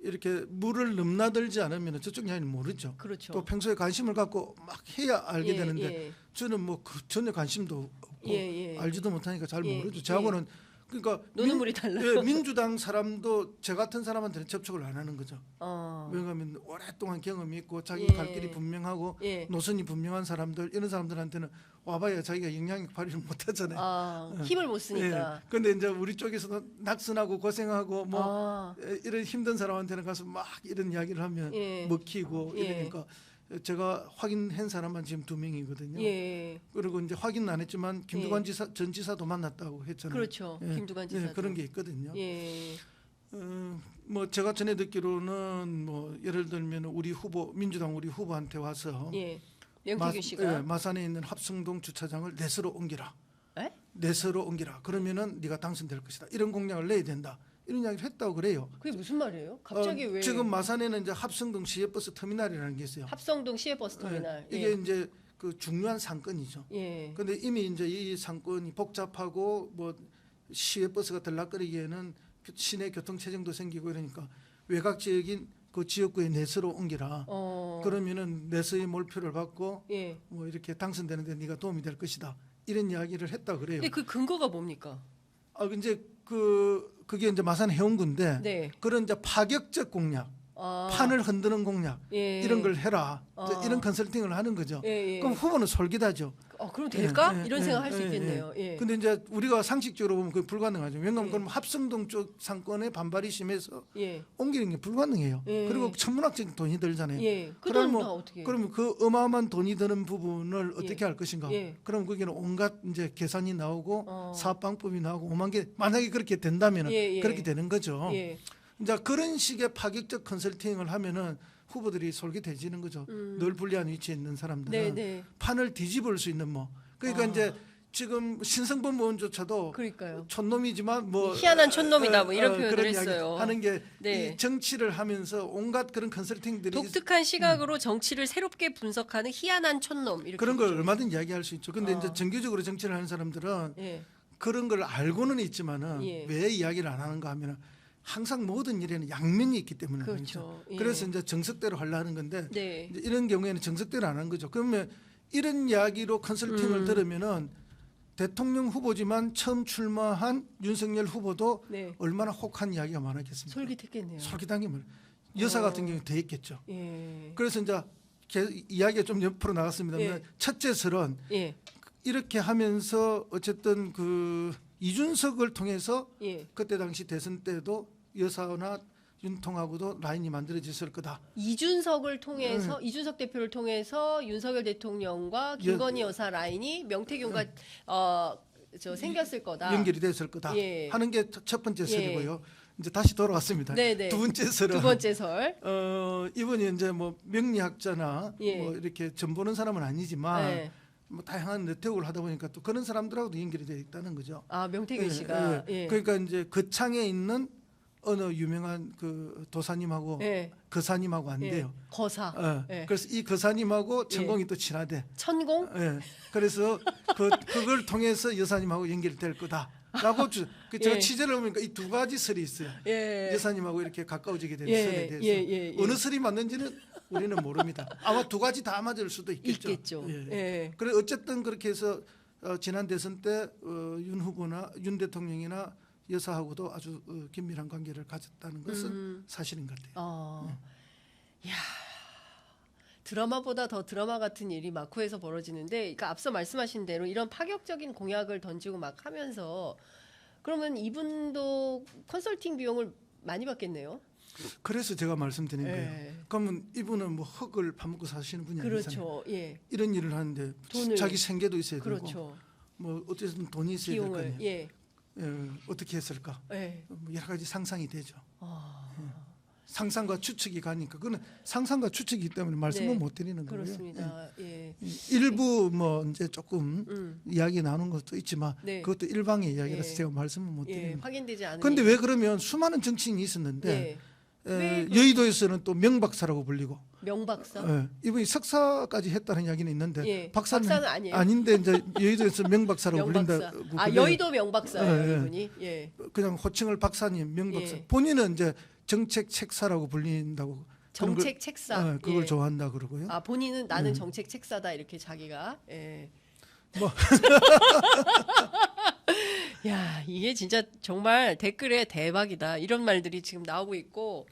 이렇게 물을 넘나들지 않으면 저쪽 이야기는 모르죠. 그렇죠. 또 평소에 관심을 갖고 막 해야 알게 예, 되는데 예. 저는 뭐 전혀 관심도 없고 예. 알지도 못하니까 잘 예, 모르죠. 예. 저하고는 그러니까 노는 물이 달라요. 민주당 사람도 저 같은 사람한테는 접촉을 안 하는 거죠. 어. 왜냐하면 오랫동안 경험이 있고 자기 예. 갈 길이 분명하고 예. 노선이 분명한 사람들 이런 사람들한테는 와봐야 자기가 영향력 발휘를 못하잖아요. 아, 힘을 못 쓰니까. 그런데 이제 우리 쪽에서도 낙선하고 고생하고 뭐 아, 이런 힘든 사람한테는 가서 막 이런 이야기를 하면 예. 먹히고 예. 이러니까 제가 확인한 사람만 지금 2명이거든요. 예. 그리고 이제 확인은 안 했지만 김두관 전 지사도 만났다고 했잖아요. 그렇죠. 예. 김두관 지사. 그런 게 있거든요. 예. 뭐 제가 전에 듣기로는 뭐 예를 들면 민주당 우리 후보한테 와서 예. 명태균 씨가 마산에 있는 합성동 주차장을 내서로 옮기라. 에? 내서로 옮기라. 그러면은 네가 당선될 것이다. 이런 공약을 내야 된다. 이런 이야기를 했다고 그래요. 그게 무슨 말이에요? 갑자기 왜? 지금 마산에는 이제 합성동 시외버스 터미널이라는 게 있어요. 합성동 시외버스 터미널. 이게 이제 그 중요한 상권이죠. 예. 그런데 이미 이제 이 상권이 복잡하고 뭐 시외버스가 들락거리기에는 시내 교통 체증도 생기고 이러니까 외곽 지역인 그 지역구에 내서로 옮기라. 그러면은 내서의 몰표를 받고 예. 뭐 이렇게 당선되는데 네가 도움이 될 것이다. 이런 이야기를 했다 그래요. 근데 그 근거가 뭡니까? 이제 그게 이제 마산 해운군데 네. 그런 이제 파격적 공약 판을 흔드는 공략 예. 이런 걸 해라. 아. 이런 컨설팅을 하는 거죠. 예, 예. 그럼 후보는 솔깃하죠. 그럼 될까? 예, 예, 이런 예, 생각할 수 예, 있겠네요. 예. 근데 이제 우리가 상식적으로 보면 그게 불가능하죠. 왜냐하면 예. 그럼 합성동 쪽 상권에 반발이 심해서 예. 옮기는 게 불가능해요. 예. 그리고 천문학적인 돈이 들잖아요. 예. 그 그럼 돈 다 어떻게? 그러면 그 어마어마한 돈이 드는 부분을 어떻게 예. 할 것인가? 예. 그럼 거기는 온갖 이제 계산이 나오고 어. 사업 방법이 나오고 오만 개 만약에 그렇게 된다면은 예, 예. 그렇게 되는 거죠. 예. 이제 그런 식의 파격적 컨설팅을 하면은 후보들이 솔깃해지는 거죠. 늘 불리한 위치에 있는 사람들은 네. 판을 뒤집을 수 있는 뭐 그러니까 이제 지금 신성범 의원조차도 그러니까요. 촌놈이지만 뭐 희한한 촌놈이다 뭐 이런 표현을 그런 이야기 했어요. 하는 게 네. 이 정치를 하면서 온갖 그런 컨설팅들이 독특한 시각으로 정치를 새롭게 분석하는 희한한 촌놈 이렇게 그런 걸 보죠. 얼마든지 이야기할 수 있죠. 근데 어. 이제 정규적으로 정치를 하는 사람들은 예. 그런 걸 알고는 있지만은 예. 왜 이야기를 안 하는가 하면은 항상 모든 일에는 양면이 있기 때문에 그렇죠. 예. 그래서 이제 정석대로 하려 하는 건데 네. 이제 이런 경우에는 정석대로 안 하는 거죠. 그러면 이런 이야기로 컨설팅을 들으면은 대통령 후보지만 처음 출마한 윤석열 후보도 네. 얼마나 혹한 이야기가 많았겠습니까? 솔깃했겠네요. 솔깃한 게 많아요. 여사 같은 경우 더 있겠죠. 예. 그래서 이제 이야기가 좀 옆으로 나갔습니다. 예. 첫째 설은 예. 이렇게 하면서 어쨌든 그 이준석을 통해서 예. 그때 당시 대선 때도 여사나 윤통하고도 라인이 만들어졌을 거다. 이준석을 통해서 이준석 대표를 통해서 윤석열 대통령과 김건희 여사 라인이 명태균과 생겼을 거다. 연결이 됐을 거다. 예. 하는 게 첫 번째 예. 설이고요. 이제 다시 돌아왔습니다. 네네. 두 번째 설은 두 번째 설. 이분이 이제 뭐 명리학자나 예. 뭐 이렇게 점 보는 사람은 아니지만 예. 뭐 다양한 네트워크를 하다 보니까 또 그런 사람들하고도 연결이 되어 있다는 거죠. 명태균 예, 씨가. 예. 예. 그러니까 이제 거창에 있는 어느 유명한 그 도사님하고 예. 거사님하고 안 예. 돼요. 거사. 예. 예. 그래서 이 거사님하고 천공이 또 친하대. 천공? 예. 그래서 그걸 통해서 여사님하고 연결될 거다라고 제가 예. 취재를 해보니까 이 두 가지 설이 있어요. 예. 여사님하고 이렇게 가까워지게 된 예, 설에 대해서 예. 어느 설이 맞는지는 우리는 모릅니다. 아마 두 가지 다 맞을 수도 있겠죠. 있겠죠. 예. 예. 그래 어쨌든 그렇게 해서 지난 대선 때 윤 후보나 윤 대통령이나 여사하고도 아주 긴밀한 관계를 가졌다는 것은 사실인 것 같아요. 야, 드라마보다 더 드라마 같은 일이 마쿠에서 벌어지는데, 그러니까 앞서 말씀하신 대로 이런 파격적인 공약을 던지고 막 하면서 그러면 이분도 컨설팅 비용을 많이 받겠네요. 그래서 제가 말씀드린 예. 거예요. 그러면 이분은 뭐 흙을 파먹고 사시는 분이 아니잖아요. 그렇죠. 예. 이런 일을 하는데 돈을- 자기 생계도 있어야 되고 그렇죠. 뭐 어쨌든 돈이 있어야 될 거 비용을 아니에요. 예. 어떻게 했을까? 예. 뭐 여러 가지 상상이 되죠. 아, 상상과 추측이 가니까 그는 상상과 추측이기 때문에 말씀을 네. 못 드리는 거고요. 그렇습니다. 예. 일부 뭐 이제 조금 이야기 나눈 것도 있지만 네. 그것도 일방의 이야기라서 예. 제가 말씀을 못 예. 드리는 거예요. 확인되지 않은. 그런데 왜 그러면 수많은 정치인이 있었는데 예. 왜 여의도에서는 또 명박사라고 불리고 명박사? 이분이 석사까지 했다는 이야기는 있는데 예. 박사는 아니에요. 아닌데 이제 여의도에서 명박사라고 명박사. 불린다고 아, 불려요. 여의도 명박사예요, 예. 이분이. 예. 그냥 호칭을 박사님 명박사. 예. 본인은 이제 정책 책사라고 불린다고 그런 정책 책사. 걸, 그걸 예. 좋아한다 그러고요. 아, 본인은 나는 정책 책사다 이렇게 자기가. 예. 뭐. 야, 이게 진짜 정말 댓글에 대박이다. 이런 말들이 지금 나오고 있고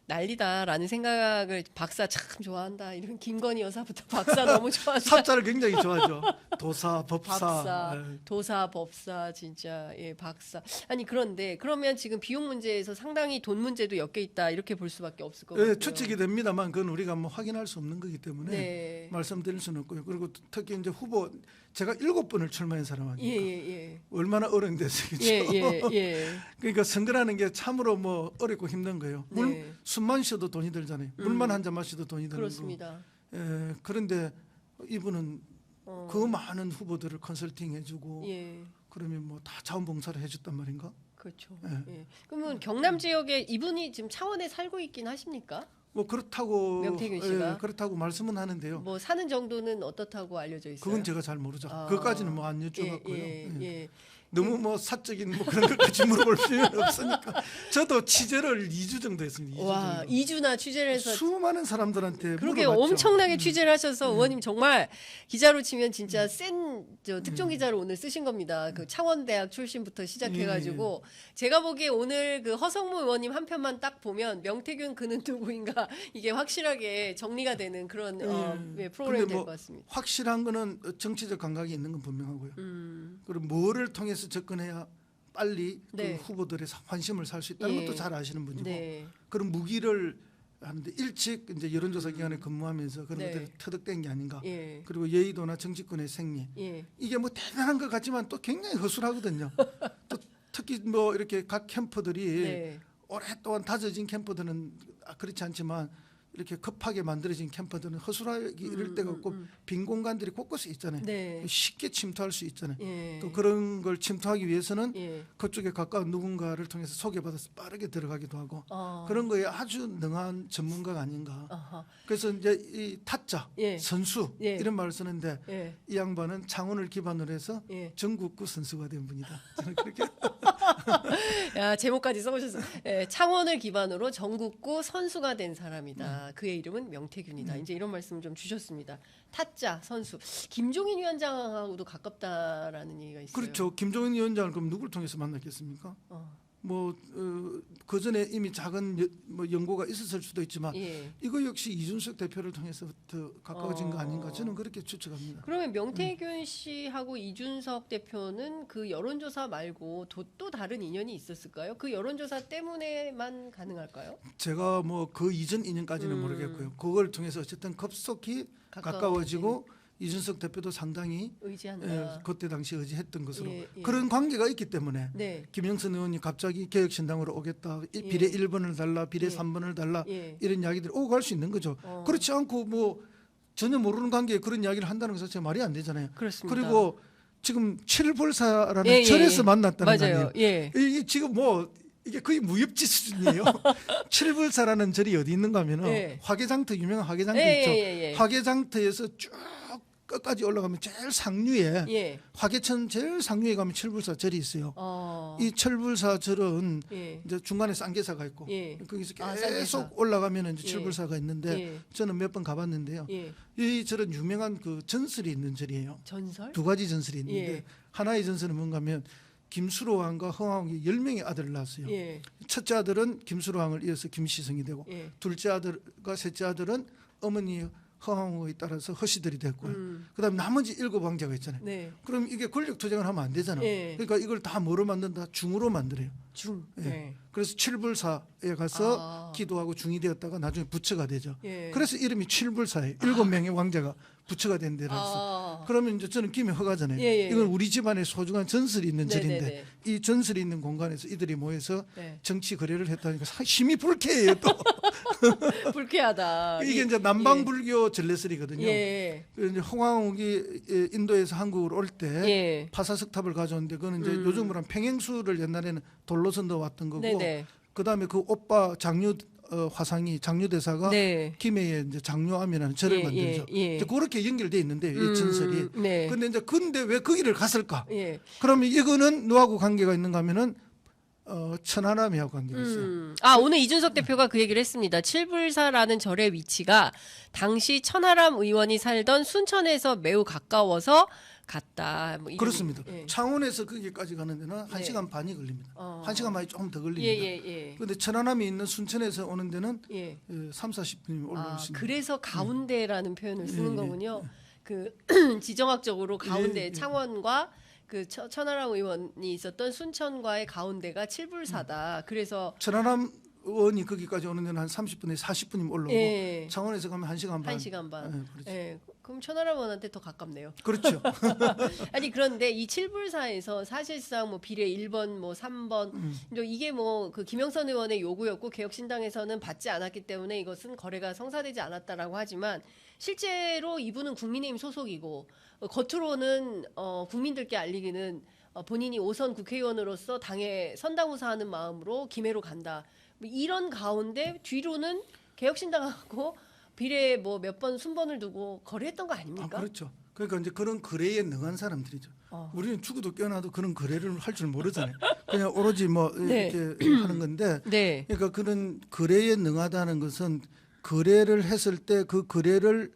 난리다라는 생각을 박사 참 좋아한다. 이런 김건희 여사부터 박사 너무 좋아한다. 삽자를 굉장히 좋아하죠. 도사, 법사. 박사, 예. 도사, 법사 진짜 예, 박사. 아니 그런데 그러면 지금 비용 문제에서 상당히 돈 문제도 엮여 있다 이렇게 볼 수밖에 없을 것 같고요. 추측이 됩니다만 그건 우리가 뭐 확인할 수 없는 거기 때문에 네. 말씀드릴 수는 없고요. 그리고 특히 이제 후보 제가 7번을 출마한 사람 아닙니까? 예. 얼마나 어려운 데서겠죠. 예. 그러니까 선거라는 게 참으로 뭐 어렵고 힘든 거예요. 네. 숨만 쉬어도 돈이 들잖아요. 물만 한 잔 마셔도 돈이 드는 그렇습니다. 거. 그런데 이분은 어. 그 많은 후보들을 컨설팅 해주고 예. 그러면 뭐 다 자원봉사를 해줬단 말인가? 그렇죠. 예. 예. 그러면 경남 지역에 이분이 지금 창원에 살고 있긴 하십니까? 뭐 그렇다고 명태균 씨가? 그렇다고 말씀은 하는데요. 뭐 사는 정도는 어떻다고 알려져 있어요? 그건 제가 잘 모르죠. 아. 그것까지는 뭐 안 여쭤봤고요. 예. 너무 뭐 사적인 뭐 그런 것까지 물어볼 필요는 없으니까 저도 취재를 2주 정도 했습니다. 2주 와, 정도. 2주나 취재를 해서 수많은 사람들한테 그렇게 물어봤죠. 엄청나게 취재를 하셔서 의원님 정말 기자로 치면 진짜 센 특종 기자로 오늘 쓰신 겁니다. 그 창원대학 출신부터 시작해가지고 제가 보기에 오늘 그 허성무 의원님 한 편만 딱 보면 명태균 그는 누구인가 이게 확실하게 정리가 되는 그런 프로그램이 될 것 같습니다. 확실한 거는 정치적 감각이 있는 건 분명하고요. 그리고 뭐를 통해서 접근해야 빨리 네. 그 후보들의 환심을 살 수 있다는 예. 것도 잘 아시는 분이고 네. 그런 무기를 하는데 일찍 이제 여론조사 기관에 근무하면서 그런 네. 것들이 터득된 게 아닌가. 예. 그리고 여의도나 정치권의 생리 예. 이게 뭐 대단한 것 같지만 또 굉장히 허술하거든요. 또 특히 뭐 이렇게 각 캠프들이 네. 오랫동안 다져진 캠프들은 그렇지 않지만 이렇게 급하게 만들어진 캠프들은 허술하게 이럴 데가 없고 빈 공간들이 곳곳에 있잖아요. 네. 쉽게 침투할 수 있잖아요. 예. 또 그런 걸 침투하기 위해서는 예. 그쪽에 가까운 누군가를 통해서 소개받아서 빠르게 들어가기도 하고 어. 그런 거에 아주 능한 전문가가 아닌가. 아하. 그래서 이제 이 타짜, 예. 선수 예. 이런 말을 쓰는데 예. 이 양반은 창원을 기반으로 해서 예. 전국구 선수가 된 분이다. 저는 그렇게 야, 제목까지 써보셨어요. 예, 창원을 기반으로 전국구 선수가 된 사람이다. 그의 이름은 명태균이다. 이제 이런 말씀을 좀 주셨습니다. 타짜 선수. 김종인 위원장하고도 가깝다라는 얘기가 있어요. 그렇죠. 김종인 위원장을 그럼 누굴 통해서 만났겠습니까? 그 전에 이미 작은 뭐 연고가 있었을 수도 있지만 예. 이거 역시 이준석 대표를 통해서 더 가까워진 거 아닌가 저는 그렇게 추측합니다. 그러면 명태균 씨하고 이준석 대표는 그 여론조사 말고 또 다른 인연이 있었을까요? 그 여론조사 때문에만 가능할까요? 제가 뭐 그 이전 인연까지는 모르겠고요. 그걸 통해서 어쨌든 급속히 가까워지고 이준석 대표도 상당히 의지한다. 그때 당시 의지했던 것으로 예, 예. 그런 관계가 있기 때문에 네. 김영선 의원이 갑자기 개혁신당으로 오겠다. 비례 1번을 달라, 비례 예. 3번을 달라 예. 이런 이야기들이 오고 갈 수 있는 거죠. 그렇지 않고 뭐 전혀 모르는 관계에 그런 이야기를 한다는 것 자체가 말이 안 되잖아요. 그렇습니다. 그리고 지금 칠불사라는 예, 예, 절에서 예. 만났다는 거 맞아요. 아니에요. 예. 이게 지금 뭐 이게 거의 무협지 수준이에요. 칠불사라는 절이 어디 있는가 하면은 예. 화개장터 유명한 화개장터 예, 있죠. 예, 예, 예. 화개장터에서 쭉 끝까지 올라가면 제일 상류에 예. 화개천 제일 상류에 가면 칠불사 절이 있어요. 이 칠불사 절은 예. 이제 중간에 쌍계사가 있고 예. 거기서 아, 계속 쌍계사. 올라가면 이제 예. 칠불사가 있는데 예. 저는 몇 번 가봤는데요. 예. 이 절은 유명한 그 전설이 있는 절이에요. 전설? 두 가지 전설이 있는데 예. 하나의 전설은 뭔가 하면 김수로 왕과 허왕이 10명의 아들을 낳았어요. 예. 첫째 아들은 김수로 왕을 이어서 김시성이 되고 예. 둘째 아들과 셋째 아들은 어머니 허왕에 따라서 허씨들이 됐고요. 그다음에 나머지 7 왕자가 있잖아요. 네. 그럼 이게 권력 투쟁을 하면 안 되잖아요. 예. 그러니까 이걸 다 뭐로 만든다? 중으로 만들어요. 중. 예. 네. 그래서 칠불사에 가서 아. 기도하고 중이 되었다가 나중에 부처가 되죠. 예. 그래서 이름이 칠불사예요. 7명의 왕자가 부처가 된 데라서. 아. 그러면 이제 저는 김해 허가잖아요. 예, 예. 이건 우리 집안의 소중한 전설이 있는 네네네. 절인데 이 전설이 있는 공간에서 이들이 모여서 네. 정치 거래를 했다니까 힘이 불쾌해요. 또 불쾌하다. 이게 이제 남방불교 전래설이거든요. 예. 그 이제 홍황욱이 인도에서 한국으로 올 때 예. 파사석탑을 가져오는데 그거는 이제 요즘으로 한 평행수를 옛날에는 돌로서 넣어왔던 거고 네네. 그다음에 그 오빠 장류 화상이 장류대사가 네. 김해에 이제 장류암이라는 절을 예, 만들죠. 예, 예. 이제 그렇게 연결돼 있는데 이 전설이. 네. 근데 왜 거기를 갔을까? 예. 그러면 이거는 누하고 관계가 있는가 하면은 천하람이하고 관계가 있어요. 오늘 이준석 대표가 그 얘기를 했습니다. 칠불사라는 절의 위치가 당시 천하람 의원이 살던 순천에서 매우 가까워서 갔다. 뭐 이런, 그렇습니다. 예. 창원에서 거기까지 가는 데는 네. 1시간 반이 걸립니다. 어. 1시간 반이 조금 더 예, 걸립니다. 예, 예. 그런데 천안함이 있는 순천에서 오는 데는 예. 3, 40분이면 올라올 수 있습니다. 그래서 가운데라는 표현을 쓰는 예, 거군요. 그 지정학적으로 가운데 예, 예. 창원과 그 천하람 의원이 있었던 순천과의 가운데가 칠불사다. 그래서 천안함 의원이 거기까지 오는 데는 한 30분에서 40분이면 올라오고 예. 창원에서 가면 1시간 반. 1시간 반. 예, 그렇죠. 예. 그럼 천하람 의원한테 더 가깝네요. 그렇죠. 아니 그런데 이 칠불사에서 사실상 뭐 비례 1번 뭐 3번 이게 뭐 그 김영선 의원의 요구였고 개혁신당에서는 받지 않았기 때문에 이것은 거래가 성사되지 않았다라고 하지만 실제로 이분은 국민의힘 소속이고 겉으로는 국민들께 알리기는 본인이 5선 국회의원으로서 당에 선당우사하는 마음으로 김해로 간다. 뭐 이런 가운데 뒤로는 개혁신당하고 비례 뭐 몇 번 순번을 두고 거래했던 거 아닙니까? 그렇죠. 그러니까 이제 그런 거래에 능한 사람들이죠. 우리는 죽어도 깨어나도 그런 거래를 할 줄 모르잖아요. 그냥 오로지 뭐 네. 이렇게 하는 건데, 네. 그러니까 그런 거래에 능하다는 것은 거래를 했을 때 그 거래를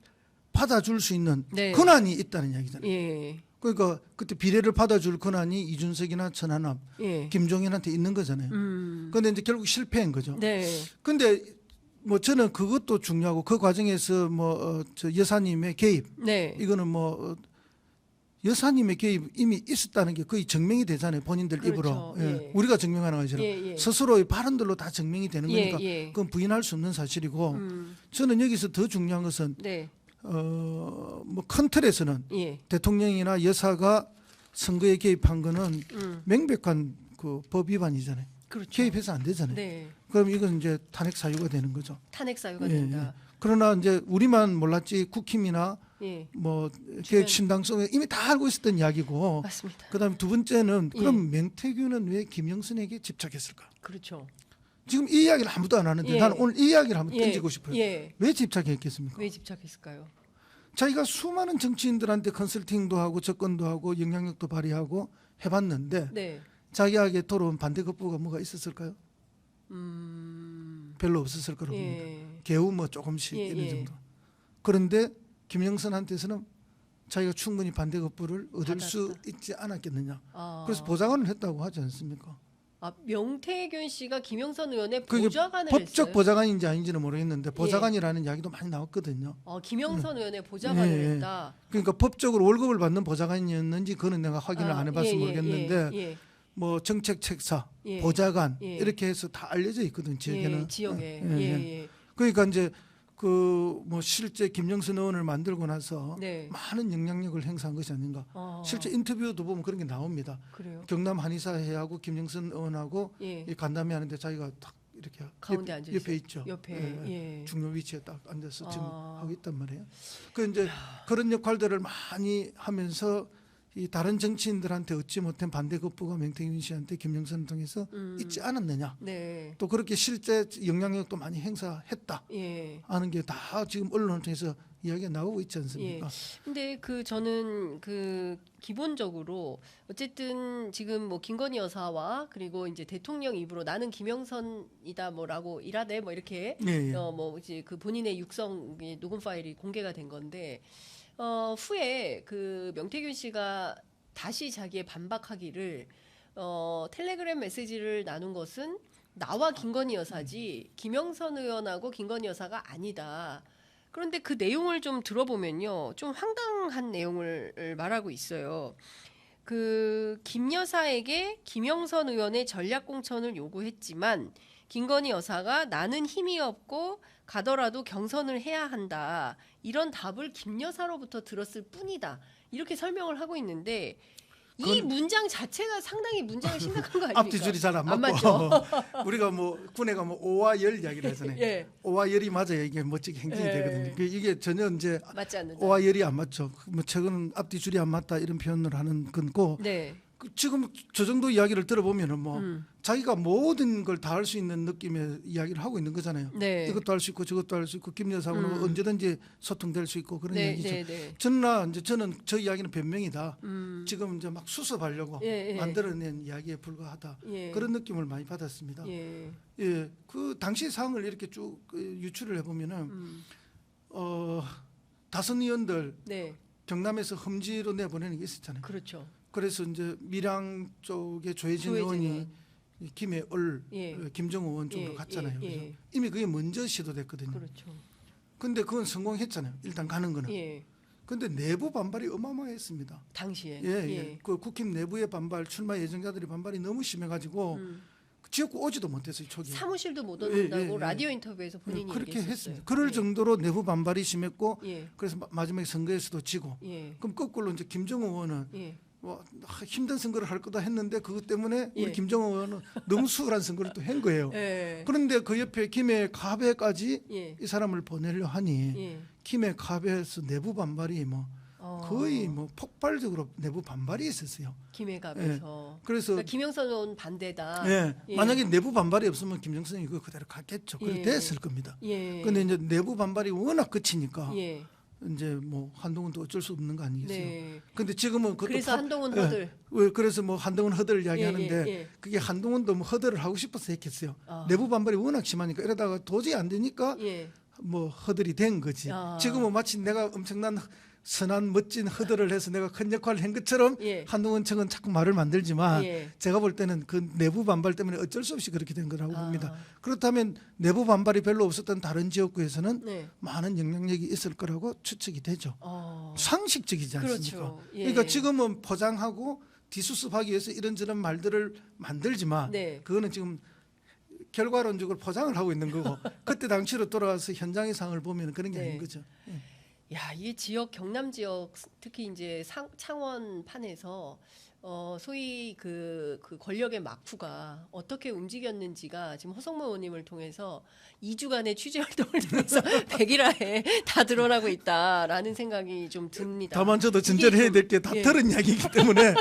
받아줄 수 있는 네. 권한이 있다는 이야기잖아요. 예. 그러니까 그때 비례를 받아줄 권한이 이준석이나 천안함, 예. 김종인한테 있는 거잖아요. 그런데 이제 결국 실패한 거죠. 네. 근데 뭐 저는 그것도 중요하고 그 과정에서 뭐 저 여사님의 개입, 네. 이거는 뭐 여사님의 개입 이미 있었다는 게 거의 증명이 되잖아요. 본인들 그렇죠. 입으로. 예. 우리가 증명하는 것처럼 예, 예. 스스로의 발언들로 다 증명이 되는 예, 거니까 예. 그건 부인할 수 없는 사실이고, 음. 저는 여기서 더 중요한 것은 네. 뭐 큰 틀에서는 예. 대통령이나 여사가 선거에 개입한 거는 음. 명백한 그 법 위반이잖아요. 그렇죠. 개입해서 안 되잖아요. 네. 그럼 이건 이제 탄핵 사유가 되는 거죠. 탄핵 사유가 예, 된다. 그러나 이제 우리만 몰랐지 국힘이나 예. 뭐 개혁신당성에 이미 다 알고 있었던 이야기고, 맞습니다. 그다음에 두 번째는 예. 그럼 명태균은 왜 김영선에게 집착했을까? 그렇죠. 지금 이 이야기를 아무도 안 하는데 예. 나는 오늘 이 이야기를 한번 예. 던지고 싶어요. 예. 왜 집착했겠습니까? 왜 집착했을까요? 자기가 수많은 정치인들한테 컨설팅도 하고 접근도 하고 영향력도 발휘하고 해봤는데 네. 자기에게 돌아온 반대 급부가 뭐가 있었을까요? 별로 없었을 거라고 봅니다. 예. 개우 뭐 조금씩 예, 이런 예. 정도. 그런데 김영선한테서는 자기가 충분히 반대 급부를 얻을 수 받았다. 있지 않았겠느냐. 아. 그래서 보좌관을 했다고 하지 않습니까? 아, 명태균 씨가 김영선 의원의 그게 보좌관을 법적 했어요. 보좌관인지 아닌지는 모르겠는데 보좌관이라는 이야기도 많이 나왔거든요. 김영선 의원의 보좌관을 예, 예. 했다. 그러니까 법적으로 월급을 받는 보좌관이었는지 그거는 내가 확인을 안 해봐서 모르겠는데 예. 뭐 정책 책사, 예. 보좌관 예. 이렇게 해서 다 알려져 있거든 지역에는. 예, 지역에. 예, 예. 예. 그러니까 이제 그 뭐 실제 김영선 의원을 만들고 나서 네. 많은 영향력을 행사한 것이 아닌가. 실제 인터뷰도 보면 그런 게 나옵니다. 그래요. 경남 한의사회하고 김영선 의원하고 예. 이 간담회 하는데 자기가 딱 이렇게 가운데 앉아 옆에 있어요. 있죠. 옆에. 예. 예. 중요 위치에 딱 앉아서 지금 아. 하고 있단 말이에요. 그 이제 그런 역할들을 많이 하면서 이 다른 정치인들한테 얻지 못한 반대 급부가 명태균 씨한테 김영선을 통해서 있지 않았느냐. 네. 또 그렇게 실제 영향력도 많이 행사했다 예. 하는 게 다 지금 언론을 통해서 이야기가 나오고 있지 않습니까? 근데 저는 기본적으로 어쨌든 지금 뭐 김건희 여사와 그리고 이제 대통령 입으로 나는 김영선이다 뭐라고 일하네 뭐 이렇게 예, 예. 뭐 이제 그 본인의 육성 녹음 파일이 공개가 된 건데 후에 명태균 씨가 다시 자기의 반박하기를 텔레그램 메시지를 나눈 것은 나와 김건희 여사지 김영선 의원하고 김건희 여사가 아니다. 그런데 그 내용을 좀 들어보면요, 좀 황당한 내용을 말하고 있어요. 김 여사에게 김영선 의원의 전략 공천을 요구했지만 김건희 여사가 나는 힘이 없고 가더라도 경선을 해야 한다. 이런 답을 김 여사로부터 들었을 뿐이다. 이렇게 설명을 하고 있는데 이 문장 자체가 상당히 문장이 심각한 거 아닙니까? 앞뒤줄이 잘 안 맞고 맞죠? 우리가 뭐 군에 가면 오와 열 이야기를 하잖아요. 예. 오와 열이 맞아야 이게 멋지게 행진이 예. 되거든요. 이게 전혀 이제 맞지 않는다. 오와 열이 안 맞죠. 뭐 최근은 앞뒤줄이 안 맞다 이런 표현을 하는 건고 네. 지금 저 정도 이야기를 들어보면은 뭐 음. 자기가 모든 걸 다 할 수 있는 느낌의 이야기를 하고 있는 거잖아요. 네. 이것도 할 수 있고 저것도 할 수 있고 김 여사하고는 언제든지 소통될 수 있고 그런 네, 얘기죠. 네, 네. 저는 저 이야기는 변명이다. 음. 지금 이제 막 수습하려고 예, 예. 만들어낸 이야기에 불과하다. 예. 그런 느낌을 많이 받았습니다. 예. 예, 그 당시 상황을 이렇게 쭉 유추를 해보면은 다선 의원들 네. 경남에서 험지로 내보내는 게 있었잖아요. 그렇죠. 그래서 이제 밀양 쪽에 조혜진 의원이 이 김해을 예. 김정우 의원 쪽으로 예, 갔잖아요. 예, 그래서 예. 이미 그게 먼저 시도됐거든요. 그렇죠. 근데 그건 성공했잖아요. 일단 가는 거는. 예. 근데 내부 반발이 어마어마했습니다. 당시에. 예. 그 국힘 내부의 반발, 출마 예정자들의 반발이 너무 심해가지고 지역구 오지도 못했어요 초기에. 사무실도 못 예, 얻는다고 예, 예. 라디오 인터뷰에서 본인이 그렇게 얘기했었어요. 했습니다. 그럴 예. 정도로 내부 반발이 심했고 예. 그래서 마지막에 선거에서도 지고. 예. 그럼 거꾸로 이제 김정우 의원은 예. 뭐 힘든 선거를 할 거다 했는데 그것 때문에 우리 예. 김정우 의원은 너무 수월한 선거를 또 한 거예요. 예. 그런데 그 옆에 김해 갑에까지 예. 이 사람을 보내려 하니 예. 김해 갑에서 내부 반발이 뭐 거의 뭐 폭발적으로 내부 반발이 있었어요. 김해갑에서. 그래서 그러니까 김영선 의원 반대다. 예, 예. 만약에 내부 반발이 없으면 김정선이 이거 그대로 갔겠죠. 그렇게 예. 됐을 겁니다. 예. 근데 이제 내부 반발이 워낙 거치니까 예. 이제 뭐 한동훈도 어쩔 수 없는 거 아니겠어요. 네. 근데 지금은 그것도 그래서 한동훈 예, 허들. 그래서 뭐 한동훈 허들 이야기하는데 예. 그게 한동훈도 뭐 허들을 하고 싶어서 했겠어요. 아. 내부 반발이 워낙 심하니까 이러다가 도저히 안 되니까 예. 뭐 허들이 된 거지. 아. 지금은 마치 내가 엄청난 선한 멋진 허들을 해서 내가 큰 역할을 한 것처럼 예. 한동훈 측은 자꾸 말을 만들지만 예. 제가 볼 때는 그 내부 반발 때문에 어쩔 수 없이 그렇게 된 거라고 아. 봅니다. 그렇다면 내부 반발이 별로 없었던 다른 지역구에서는 네. 많은 영향력이 있을 거라고 추측이 되죠. 상식적이지 않습니까? 그렇죠. 예. 그러니까 지금은 포장하고 뒤수습하기 위해서 이런저런 말들을 만들지만 네. 그거는 지금 결과론적으로 포장을 하고 있는 거고 그때 당시로 돌아와서 현장의 상을 보면 그런 게 네. 아닌 거죠. 예. 야, 이 지역 경남 지역 특히 이제 창원 판에서 소위 그 권력의 막후가 어떻게 움직였는지가 지금 허성모 의원님을 통해서 2주간의 취재 활동을 통해서 백일화에 다 드러나고 있다라는 생각이 좀 듭니다. 다만 저도 전제를 해야 될 게 다 예. 들은 이야기이기 때문에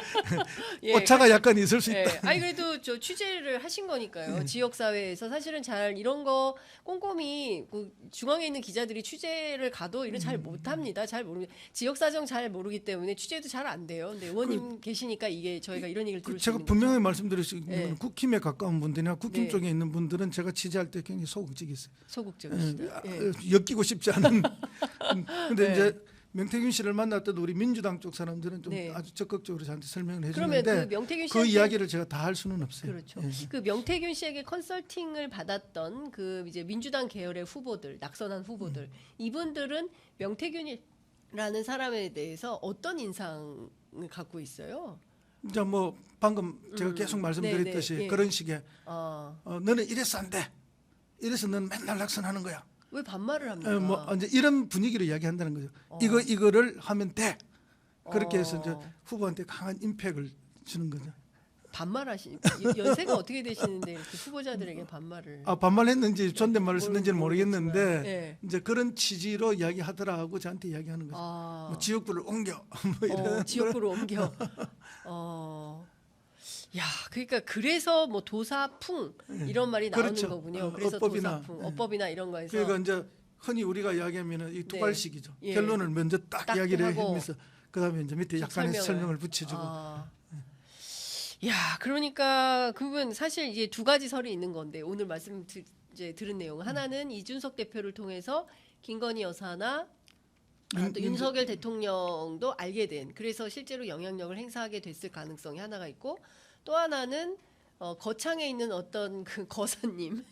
예, 오차가 약간 있을 수 예. 있다. 아니 그래도 저 취재를 하신 거니까요. 네. 지역 사회에서 사실은 잘 이런 거 꼼꼼히 그 중앙에 있는 기자들이 취재를 가도 이런 잘 못합니다. 잘 모르 지역 사정 잘 모르기 때문에 취재도 잘 안 돼요. 근데 의원님 계시니까 이게 저희가 이런 얘기를 들을 수 제가 있는 분명히 말씀드렸지만 네. 국힘에 가까운 분들이나 국힘 네. 쪽에 있는 분들은 제가 취재할 때 굉장히 소극적이었어요. 거죠. 소극적이시다. 예. 엮이고 싶지 않은. 근데 네. 이제 명태균 씨를 만났던 우리 민주당 쪽 사람들은 좀 네. 아주 적극적으로 저한테 설명을 그러면 해주는데 그 명태균 그 씨한테 이야기를 제가 다 할 수는 없어요. 그렇죠. 예. 그 명태균 씨에게 컨설팅을 받았던 그 이제 민주당 계열의 후보들, 낙선한 후보들, 이분들은 명태균이라는 사람에 대해서 어떤 인상을 갖고 있어요? 이제 뭐 방금 제가 계속 말씀드렸듯이 네, 네, 예. 그런 식의 아, 너는 이래서 안 돼. 이래서 너는 맨날 낙선하는 거야. 왜 반말을 합니까? 뭐 이제 이런 분위기로 이야기한다는 거죠. 어. 이거를 하면 돼. 그렇게 해서 이제 어. 후보한테 강한 임팩을 주는 거죠. 반말하시 연세가 어떻게 되시는데 이렇게 후보자들에게 반말을? 반말했는지 존댓말을 썼는지는 모르겠지만, 모르겠는데 예. 이제 그런 취지로 이야기하더라고 저한테 이야기하는 거죠. 아, 뭐 지역구를 옮겨 뭐 이런 지역구로 옮겨. 야, 그러니까 그래서 뭐 도사풍 이런 말이 나오는 그렇죠. 거군요. 그래서 어법이나, 도사풍, 예. 어법이나 이런 거에서 그러니까 이제 흔히 우리가 이야기하면은 이 두발식이죠. 예. 결론을 먼저 딱 이야기를 하고 하면서 그다음에 이제 밑에 약간의 설명을 붙여주고. 야, 그러니까 그분 사실 이제 두 가지 설이 있는 건데 오늘 이제 들은 내용 하나는 이준석 대표를 통해서 김건희 여사나 또 윤석열 대통령도 알게 된 그래서 실제로 영향력을 행사하게 됐을 가능성이 하나가 있고 또 하나는 거창에 있는 어떤 그 거사님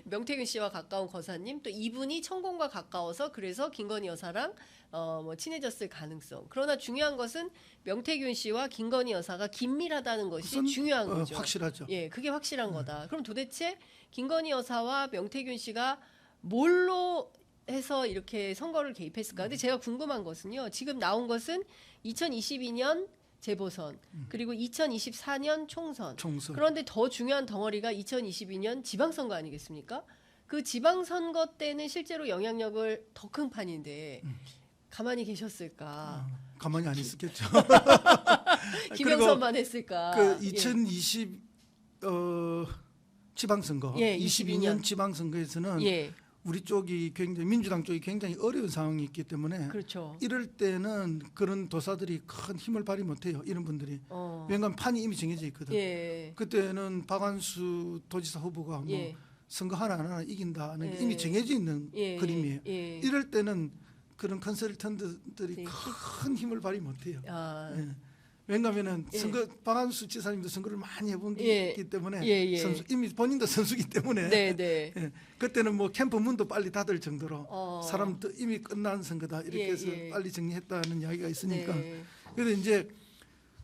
명태균 씨와 가까운 거사님 또 이분이 천공과 가까워서 그래서 김건희 여사랑 뭐 친해졌을 가능성. 그러나 중요한 것은 명태균 씨와 김건희 여사가 긴밀하다는 것이 우선, 중요한 거죠. 확실하죠. 예, 그게 확실한 거다. 그럼 도대체 김건희 여사와 명태균 씨가 뭘로 해서 이렇게 선거를 개입했을까? 근데 제가 궁금한 것은요. 지금 나온 것은 2022년 재보선 그리고 2024년 총선. 그런데 더 중요한 덩어리가 2022년 지방선거 아니겠습니까? 그 지방선거 때는 실제로 영향력을 더 큰 판인데 가만히 계셨을까? 가만히 안 있었겠죠. 김영선만 했을까? 그 2020 지방선거, 예, 22년 지방선거에서는 예, 우리 쪽이 굉장히 민주당 쪽이 굉장히 어려운 상황이 있기 때문에 그렇죠. 이럴 때는 그런 도사들이 큰 힘을 발휘 못해요. 이런 분들이. 왜냐하면 판이 이미 정해져 있거든. 예, 그때는 박완수 도지사 후보가 뭐 예. 선거 하나 이긴다는 게 예. 이미 정해져 있는 예, 그림이에요. 예. 이럴 때는 그런 컨설턴트들이 네. 큰 힘을 발휘 못해요. 아, 예. 왜냐하면은 예. 선거 박완수 지사님도 선거를 많이 해본 게 예. 있기 때문에 예, 예. 이미 본인도 선수기 때문에 네, 네. 예. 그때는 뭐 캠프 문도 빨리 닫을 정도로 어. 사람도 이미 끝난 선거다 이렇게 예, 해서 예. 빨리 정리했다는 이야기가 있으니까 네. 그래서 이제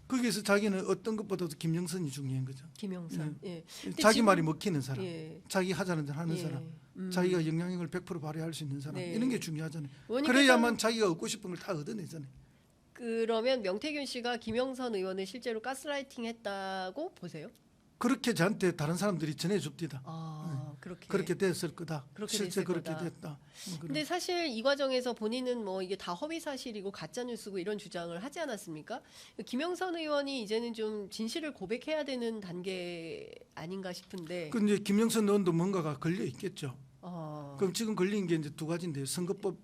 거기서 자기는 어떤 것보다도 김영선이 중요한 거죠. 김영선. 예. 근데 자기 지금- 말이 먹히는 사람, 예. 자기 하자는 대로 하는 예. 사람, 자기가 영향력을 100% 발휘할 수 있는 사람 네. 이런 게 중요하잖아요. 의원님께서는- 그래야만 자기가 얻고 싶은 걸 다 얻어내잖아요. 그러면 명태균 씨가 김영선 의원을 실제로 가스라이팅 했다고 보세요? 그렇게 저한테 다른 사람들이 전해줍디다. 아, 그렇게. 그렇게 됐을 거다. 그렇게 실제 됐을 그렇게 거다. 됐다. 뭐 그런. 근데 사실 이 과정에서 본인은 뭐 이게 다 허위 사실이고 가짜 뉴스고 이런 주장을 하지 않았습니까? 김영선 의원이 이제는 좀 진실을 고백해야 되는 단계 아닌가 싶은데. 그 이제 김영선 의원도 뭔가가 걸려 있겠죠. 어, 그럼 지금 걸린 게 이제 두 가지인데요. 선거법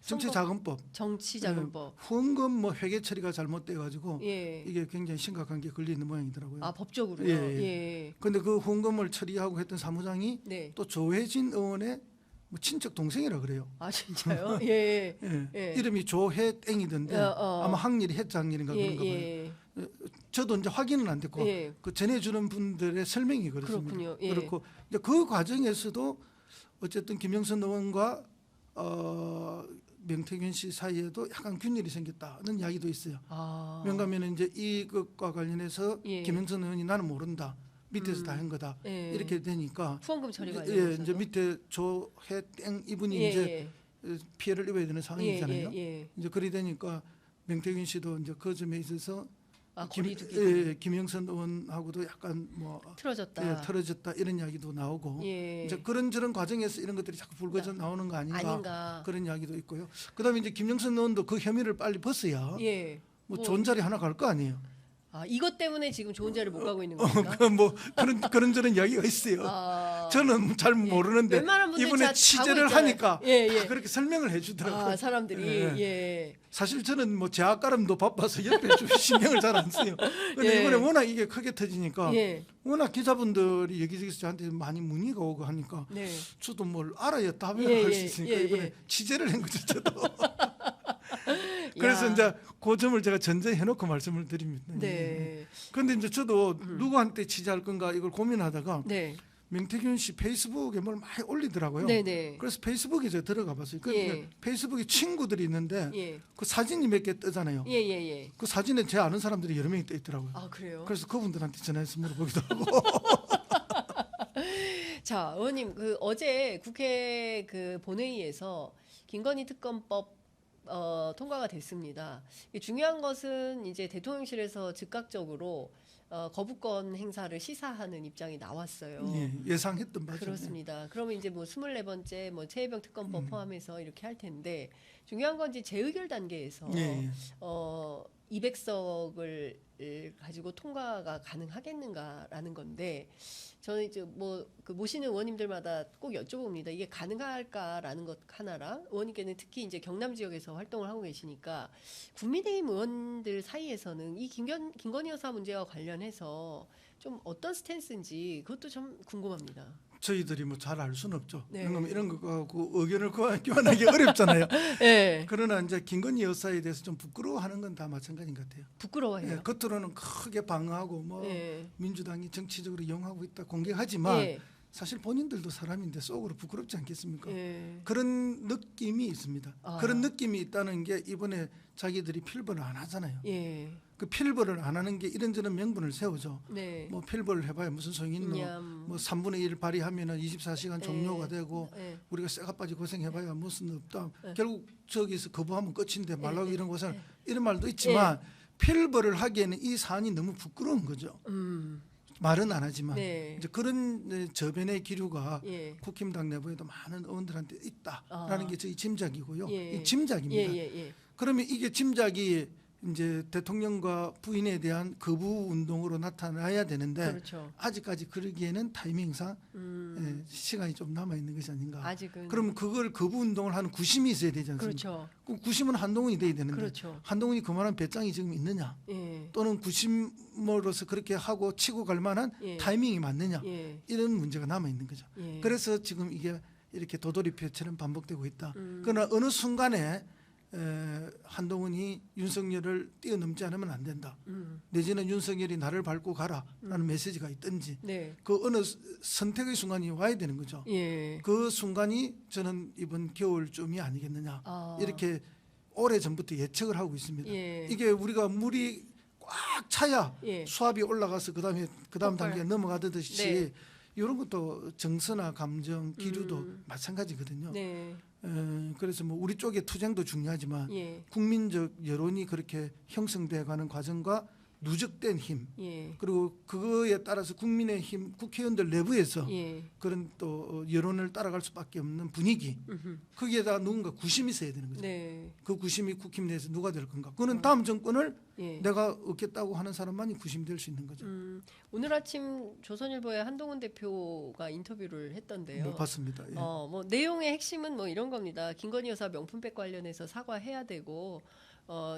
정치자금법, 정치자금법. 후원금 뭐 회계 처리가 잘못돼 가지고 예. 이게 굉장히 심각한 게 걸리는 모양이더라고요. 아 법적으로요. 예, 예. 예. 근데 그 후원금을 처리하고 했던 사무장이 네. 또 조혜진 의원의 뭐 친척 동생이라 그래요. 아 진짜요? 예. 예. 예. 이름이 조혜땡이던데 아마 학렬이 해장렬인가 예, 그런가 봐요. 예. 저도 이제 확인은 안 됐고 예. 그 전해주는 분들의 설명이 그렇습니다. 그렇군요. 예. 그렇고 이제 그 과정에서도 어쨌든 김영선 의원과 명태균 씨 사이에도 약간 균열이 생겼다는 이야기도 있어요. 아. 왜냐하면 이제 이것과 관련해서 예. 김영선 의원이 나는 모른다. 밑에서 다 한 거다. 예. 이렇게 되니까 후원금 처리 예, 관련해서도. 이제 밑에 조혜땡 이분이 예, 이제 피해를 입어야 되는 상황이잖아요. 예, 예. 이제 그리 되니까 명태균 씨도 이제 그 점에 있어서 아 거리두기 김영선 의원하고도 약간 뭐 틀어졌다. 틀어졌다 이런 이야기도 나오고 예. 이제 그런저런 과정에서 이런 것들이 자꾸 불거져 나오는 거 아닌가. 그런 이야기도 있고요. 그다음에 이제 김영선 의원도 그 혐의를 빨리 벗어야 예. 뭐 좋은 자리 하나 갈 거 아니에요. 아 이것 때문에 지금 좋은 자리를 못 가고 있는 겁니까? 뭐 그런저런 이야기가 있어요. 아. 저는 잘 모르는데 웬만한 분들 이번에 다 취재를 가고 있잖아요. 하니까 예, 예. 다 그렇게 설명을 해주더라고요. 아 사람들이 예. 사실 저는 뭐 제아까름도 바빠서 옆에 좀 신경을 잘 안 써요. 근데 예. 이번에 워낙 이게 크게 터지니까 예. 워낙 기자분들이 여기저기서 저한테 많이 문의가 오고 하니까 네. 저도 뭘 알아야 답을 예, 할 수 예, 있으니까 예, 이번에 예. 취재를 한 거죠 저도. 그래서 야. 이제 그 점을 제가 전제해놓고 말씀을 드립니다. 네. 그런데 이제 저도 누구한테 취재할 건가 이걸 고민하다가 네. 명태균 씨 페이스북에 뭘 많이 올리더라고요. 네네. 그래서 페이스북에 제가 들어가 봤어요. 그 예. 페이스북에 친구들이 있는데 예. 그 사진이 몇 개 뜨잖아요. 예예예. 그 사진에 제 아는 사람들이 여러 명이 떠 있더라고요. 아 그래요? 그래서 그분들한테 전화해서 물어보기도 하고. 자, 의원님 그 어제 국회 그 본회의에서 김건희 특검법 통과가 됐습니다. 중요한 것은 이제 대통령실에서 즉각적으로 거부권 행사를 시사하는 입장이 나왔어요. 예, 예상했던 바죠. 그렇습니다. 그러면 이제 뭐 24번째 뭐 최혜병 특검법 포함해서 이렇게 할 텐데 중요한 건 이제 재의결 단계에서 예, 예. 200석을 가지고 통과가 가능하겠는가라는 건데 저는 이제 뭐 그 모시는 의원님들마다 꼭 여쭤봅니다. 이게 가능할까라는 것 하나랑 의원님께는 특히 이제 경남 지역에서 활동을 하고 계시니까 국민의힘 의원들 사이에서는 이 김건희 여사 문제와 관련해서 좀 어떤 스탠스인지 그것도 좀 궁금합니다. 저희들이 뭐 잘 알 수는 없죠. 네. 왜냐면 이런 거하고 의견을 교환하기 어렵잖아요. 네. 그러나 이제 김건희 여사에 대해서 좀 부끄러워하는 건 다 마찬가지인 것 같아요. 부끄러워해요. 예, 겉으로는 크게 방어하고 뭐 예. 민주당이 정치적으로 이용하고 있다 공개하지만 예. 사실 본인들도 사람인데 속으로 부끄럽지 않겠습니까? 예. 그런 느낌이 있습니다. 아. 그런 느낌이 있다는 게 이번에 자기들이 필벌을 안 하잖아요. 예. 그 필벌을 안 하는 게 이런저런 명분을 세우죠. 네. 뭐 필벌을 해봐야 무슨 소용이 있노? 냠. 뭐 3분의 1 발의하면은 24시간 종료가 되고 예. 우리가 쇠가빠지 고생해봐야 무슨 없다. 결국 저기서 거부하면 끝인데 말라고 이런 고생 이런 말도 있지만 필벌을 하기에는 이 사안이 너무 부끄러운 거죠. 말은 안 하지만 네. 이제 그런 저변의 기류가 예. 국힘당 내부에도 많은 의원들한테 있다라는 게 저희 짐작이고요. 예. 이 짐작입니다. 예. 그러면 이게 짐작이 이제 대통령과 부인에 대한 거부 운동으로 나타나야 되는데 그렇죠. 아직까지 그러기에는 타이밍상 시간이 좀 남아 있는 것이 아닌가. 아직은. 그러면 그걸 거부 운동을 하는 구심이 있어야 되지 않습니까? 그렇죠. 그 구심은 한동훈이 돼야 되는데 그렇죠. 한동훈이 그만한 배짱이 지금 있느냐? 예. 또는 구심으로서 그렇게 하고 치고 갈 만한 예. 타이밍이 맞느냐? 예. 이런 문제가 남아 있는 거죠. 예. 그래서 지금 이게 이렇게 도돌이표처럼 반복되고 있다. 그러나 어느 순간에 한동훈이 윤석열을 뛰어넘지 않으면 안 된다. 내지는 윤석열이 나를 밟고 가라라는 메시지가 있든지 네. 그 어느 선택의 순간이 와야 되는 거죠. 예. 그 순간이 저는 이번 겨울쯤이 아니겠느냐 아. 이렇게 오래 전부터 예측을 하고 있습니다. 예. 이게 우리가 물이 꽉 차야 예. 수압이 올라가서 그다음 폭발. 단계에 넘어가듯이 네. 이런 것도 정서나 감정, 기류도 마찬가지거든요. 네. 그래서 뭐 우리 쪽의 투쟁도 중요하지만 예. 국민적 여론이 그렇게 형성돼 가는 과정과 누적된 힘 예. 그리고 그거에 따라서 국민의힘 국회의원들 내부에서 예. 그런 또 여론을 따라갈 수밖에 없는 분위기 음흠. 거기에다 누군가 구심이 있어야 되는 거죠. 네. 그 구심이 국힘 내에서 누가 될 건가? 그거는 다음 정권을 예. 내가 얻겠다고 하는 사람만이 구심될 수 있는 거죠. 오늘 아침 조선일보의 한동훈 대표가 인터뷰를 했던데요. 못 봤습니다. 예. 뭐 내용의 핵심은 뭐 이런 겁니다. 김건희 여사 명품백 관련해서 사과해야 되고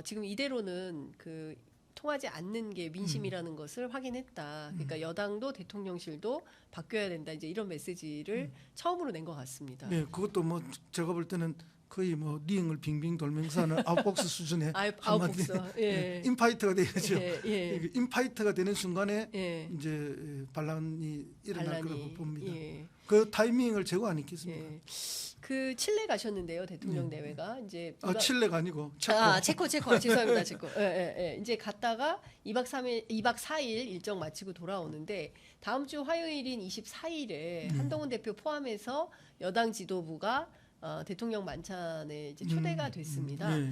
지금 이대로는 그 통하지 않는 게 민심이라는 것을 확인했다. 그러니까 여당도 대통령실도 바뀌어야 된다. 이제 이런 메시지를 처음으로 낸 것 같습니다. 네, 그것도 뭐 제가 볼 때는 거의 뭐 링을 빙빙 돌면서 하는 아웃복스 수준의 아웃복스. 예. 인파이터가 되야죠. 예. 예. 인파이터가 되는 순간에 예. 이제 반란이 일어날 거라고 반란이. 봅니다. 예. 그 타이밍을 제거 안 했겠습니까? 예. 그 칠레 가셨는데요, 대통령 대회가 이제 칠레가 아니고 체코. 체코 죄송합니다, 체코. 예. 이제 갔다가 2박 4일 일정 마치고 돌아오는데 다음 주 화요일인 24일에 한동훈 대표 포함해서 여당 지도부가 대통령 만찬에 이제 초대가 됐습니다. 예.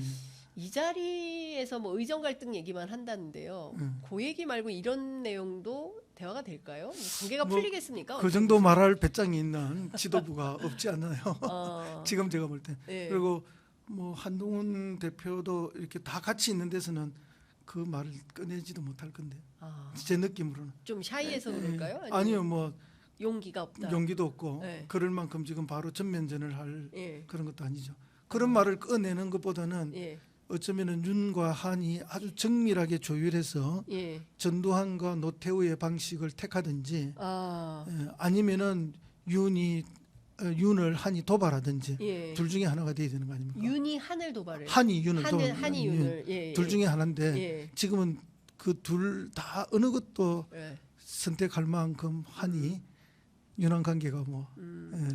이 자리에서 뭐 의정 갈등 얘기만 한다는데요. 그 얘기 말고 이런 내용도 대화가 될까요? 뭐 관계가 뭐 풀리겠습니까? 그 정도 말할 배짱이 있는 지도부가 없지 않나요? 어, 지금 제가 볼 때. 예. 그리고 뭐 한동훈 대표도 이렇게 다 같이 있는 데서는 그 말을 꺼내지도 못할 건데 제 느낌으로는. 좀 샤이해서 그럴까요? 아니요, 뭐 용기가 없다. 용기도 없고 네. 그럴 만큼 지금 바로 전면전을 할 예. 그런 것도 아니죠. 그런 말을 꺼내는 것보다는 예. 어쩌면은 윤과 한이 아주 정밀하게 조율해서 예. 전두환과 노태우의 방식을 택하든지 아니면은 윤을 한이 도발하든지 예. 둘 중에 하나가 돼야 되는 거 아닙니까? 윤이 한을 도발을. 한이 윤을 한이 윤을. 예. 둘 중에 하나인데 예. 지금은 그 둘 다 어느 것도 예. 선택할 만큼 한이 윤한 관계가 뭐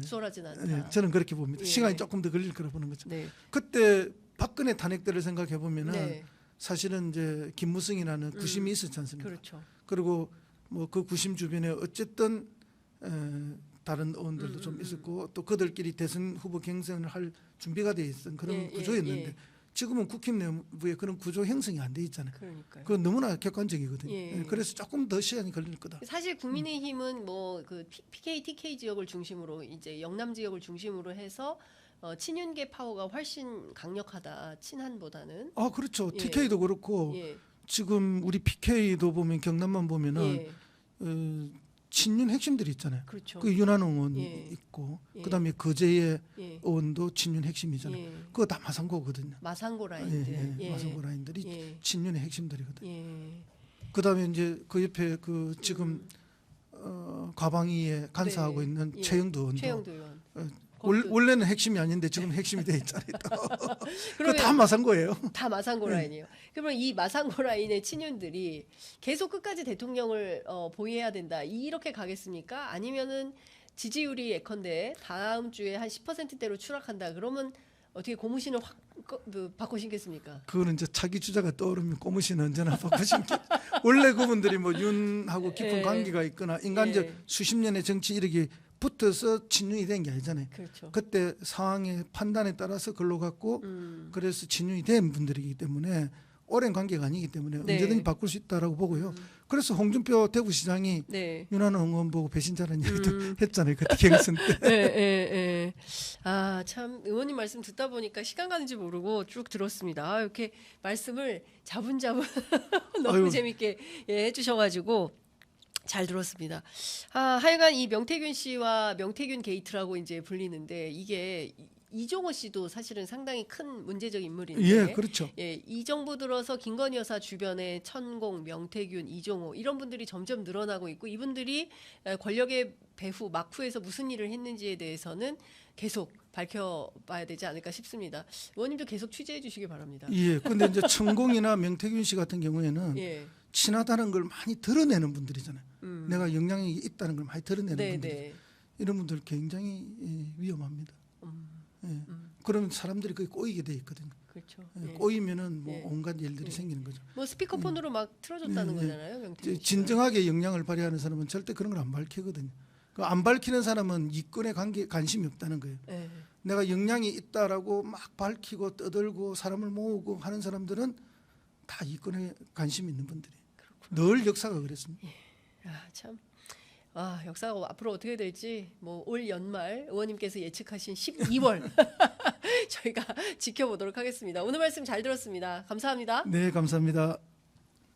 수월하진 않다. 저는 그렇게 봅니다. 예. 시간이 조금 더 걸릴 거라 보는 거죠. 네. 그때 박근혜 탄핵 때를 생각해 보면은 네. 사실은 이제 김무성이라는 구심이 있었지 않습니까? 그렇죠. 그리고 뭐 그 구심 주변에 어쨌든 다른 의원들도 좀 있었고 또 그들끼리 대선 후보 경선을 할 준비가 돼 있던 그런 예, 구조였는데 예. 지금은 국힘 내부에 그런 구조 형성이 안 돼 있잖아요. 그러니까요. 그건 너무나 객관적이거든요. 예. 그래서 조금 더 시간이 걸릴 거다. 사실 국민의힘은 뭐 그 PK, TK 지역을 중심으로 이제 영남 지역을 중심으로 해서 친윤계 파워가 훨씬 강력하다. 친한보다는. 아 그렇죠. 예. TK도 그렇고 예. 지금 우리 PK도 보면 경남만 보면은 예. 친윤 핵심들이 있잖아요. 그렇죠. 그 윤한홍 의원 예. 있고 예. 그다음에 거제의 예. 의원도 친윤 핵심이잖아요. 예. 그거 다 마산고거든요. 마산고 라인들. 예. 마산고 라인들이 예. 친윤의 핵심들이거든요. 예. 그다음에 이제 그 옆에 그 지금 과방위에 간사하고 네. 있는 예. 최영두 의원도 최영두 의원. 원래는 핵심이 아닌데 지금 핵심이 돼 있잖아요. 그거 그러면 다 마산고예요. 다 마산고 라인이에요. 그러면 이 마산고 라인의 친윤들이 계속 끝까지 대통령을 보위해야 된다. 이렇게 가겠습니까? 아니면은 지지율이 예컨대 다음 주에 한 10%대로 추락한다. 그러면 어떻게 고무신을 확 바꿔 신겠습니까? 그거는 이제 차기 주자가 떠오르면 꼬무신 언제나 바꾸신게 원래 그분들이 뭐 윤하고 깊은 예. 관계가 있거나 인간적 예. 수십 년의 정치 이력이 붙어서 친윤이 된 게 아니잖아요. 그렇죠. 그때 상황의 판단에 따라서 걸로 갔고 그래서 친윤이 된 분들이기 때문에 오랜 관계가 아니기 때문에 네. 언제든지 바꿀 수 있다라고 보고요. 그래서 홍준표 대구시장이 네. 윤한홍 의원 보고 배신자라는 얘기도 했잖아요. 그때 경선 때. 예. 아, 참 의원님 말씀 듣다 보니까 시간 가는지 모르고 쭉 들었습니다. 이렇게 말씀을 자분자분 너무 아유. 재밌게 해주셔가지고 잘 들었습니다. 하여간 이 명태균 씨와 명태균 게이트라고 이제 불리는데 이게 이종호 씨도 사실은 상당히 큰 문제적 인물인데 예, 그렇죠. 이 정부 들어서 김건희 여사 주변에 천공, 명태균, 이종호 이런 분들이 점점 늘어나고 있고 이분들이 권력의 배후 막후에서 무슨 일을 했는지에 대해서는 계속 밝혀봐야 되지 않을까 싶습니다. 의원님도 계속 취재해 주시기 바랍니다. 예. 근데 이제 천공이나 명태균 씨 같은 경우에는 예. 친하다는 걸 많이 드러내는 분들이잖아요. 내가 영향력이 있다는 걸 많이 드러내는 네, 분들. 네. 이런 분들 굉장히 위험합니다. 그러면 사람들이 거기 꼬이게 돼 있거든요. 그렇죠. 예, 꼬이면은 뭐 예. 온갖 일들이 생기는 거죠. 뭐 스피커폰으로 막 틀어줬다는 거잖아요, 명태균 씨. 진정하게 영향을 발휘하는 사람은 절대 그런 걸 안 밝히거든요. 그 안 밝히는 사람은 이권에 관심이 없다는 거예요. 예. 내가 영향이 있다라고 막 밝히고 떠들고 사람을 모으고 하는 사람들은 다 이권에 관심 있는 분들이에요. 늘 역사가 그랬습니다. 아, 참. 아, 역사가 앞으로 어떻게 될지 뭐 올 연말 의원님께서 예측하신 12월 저희가 지켜보도록 하겠습니다. 오늘 말씀 잘 들었습니다. 감사합니다. 네, 감사합니다.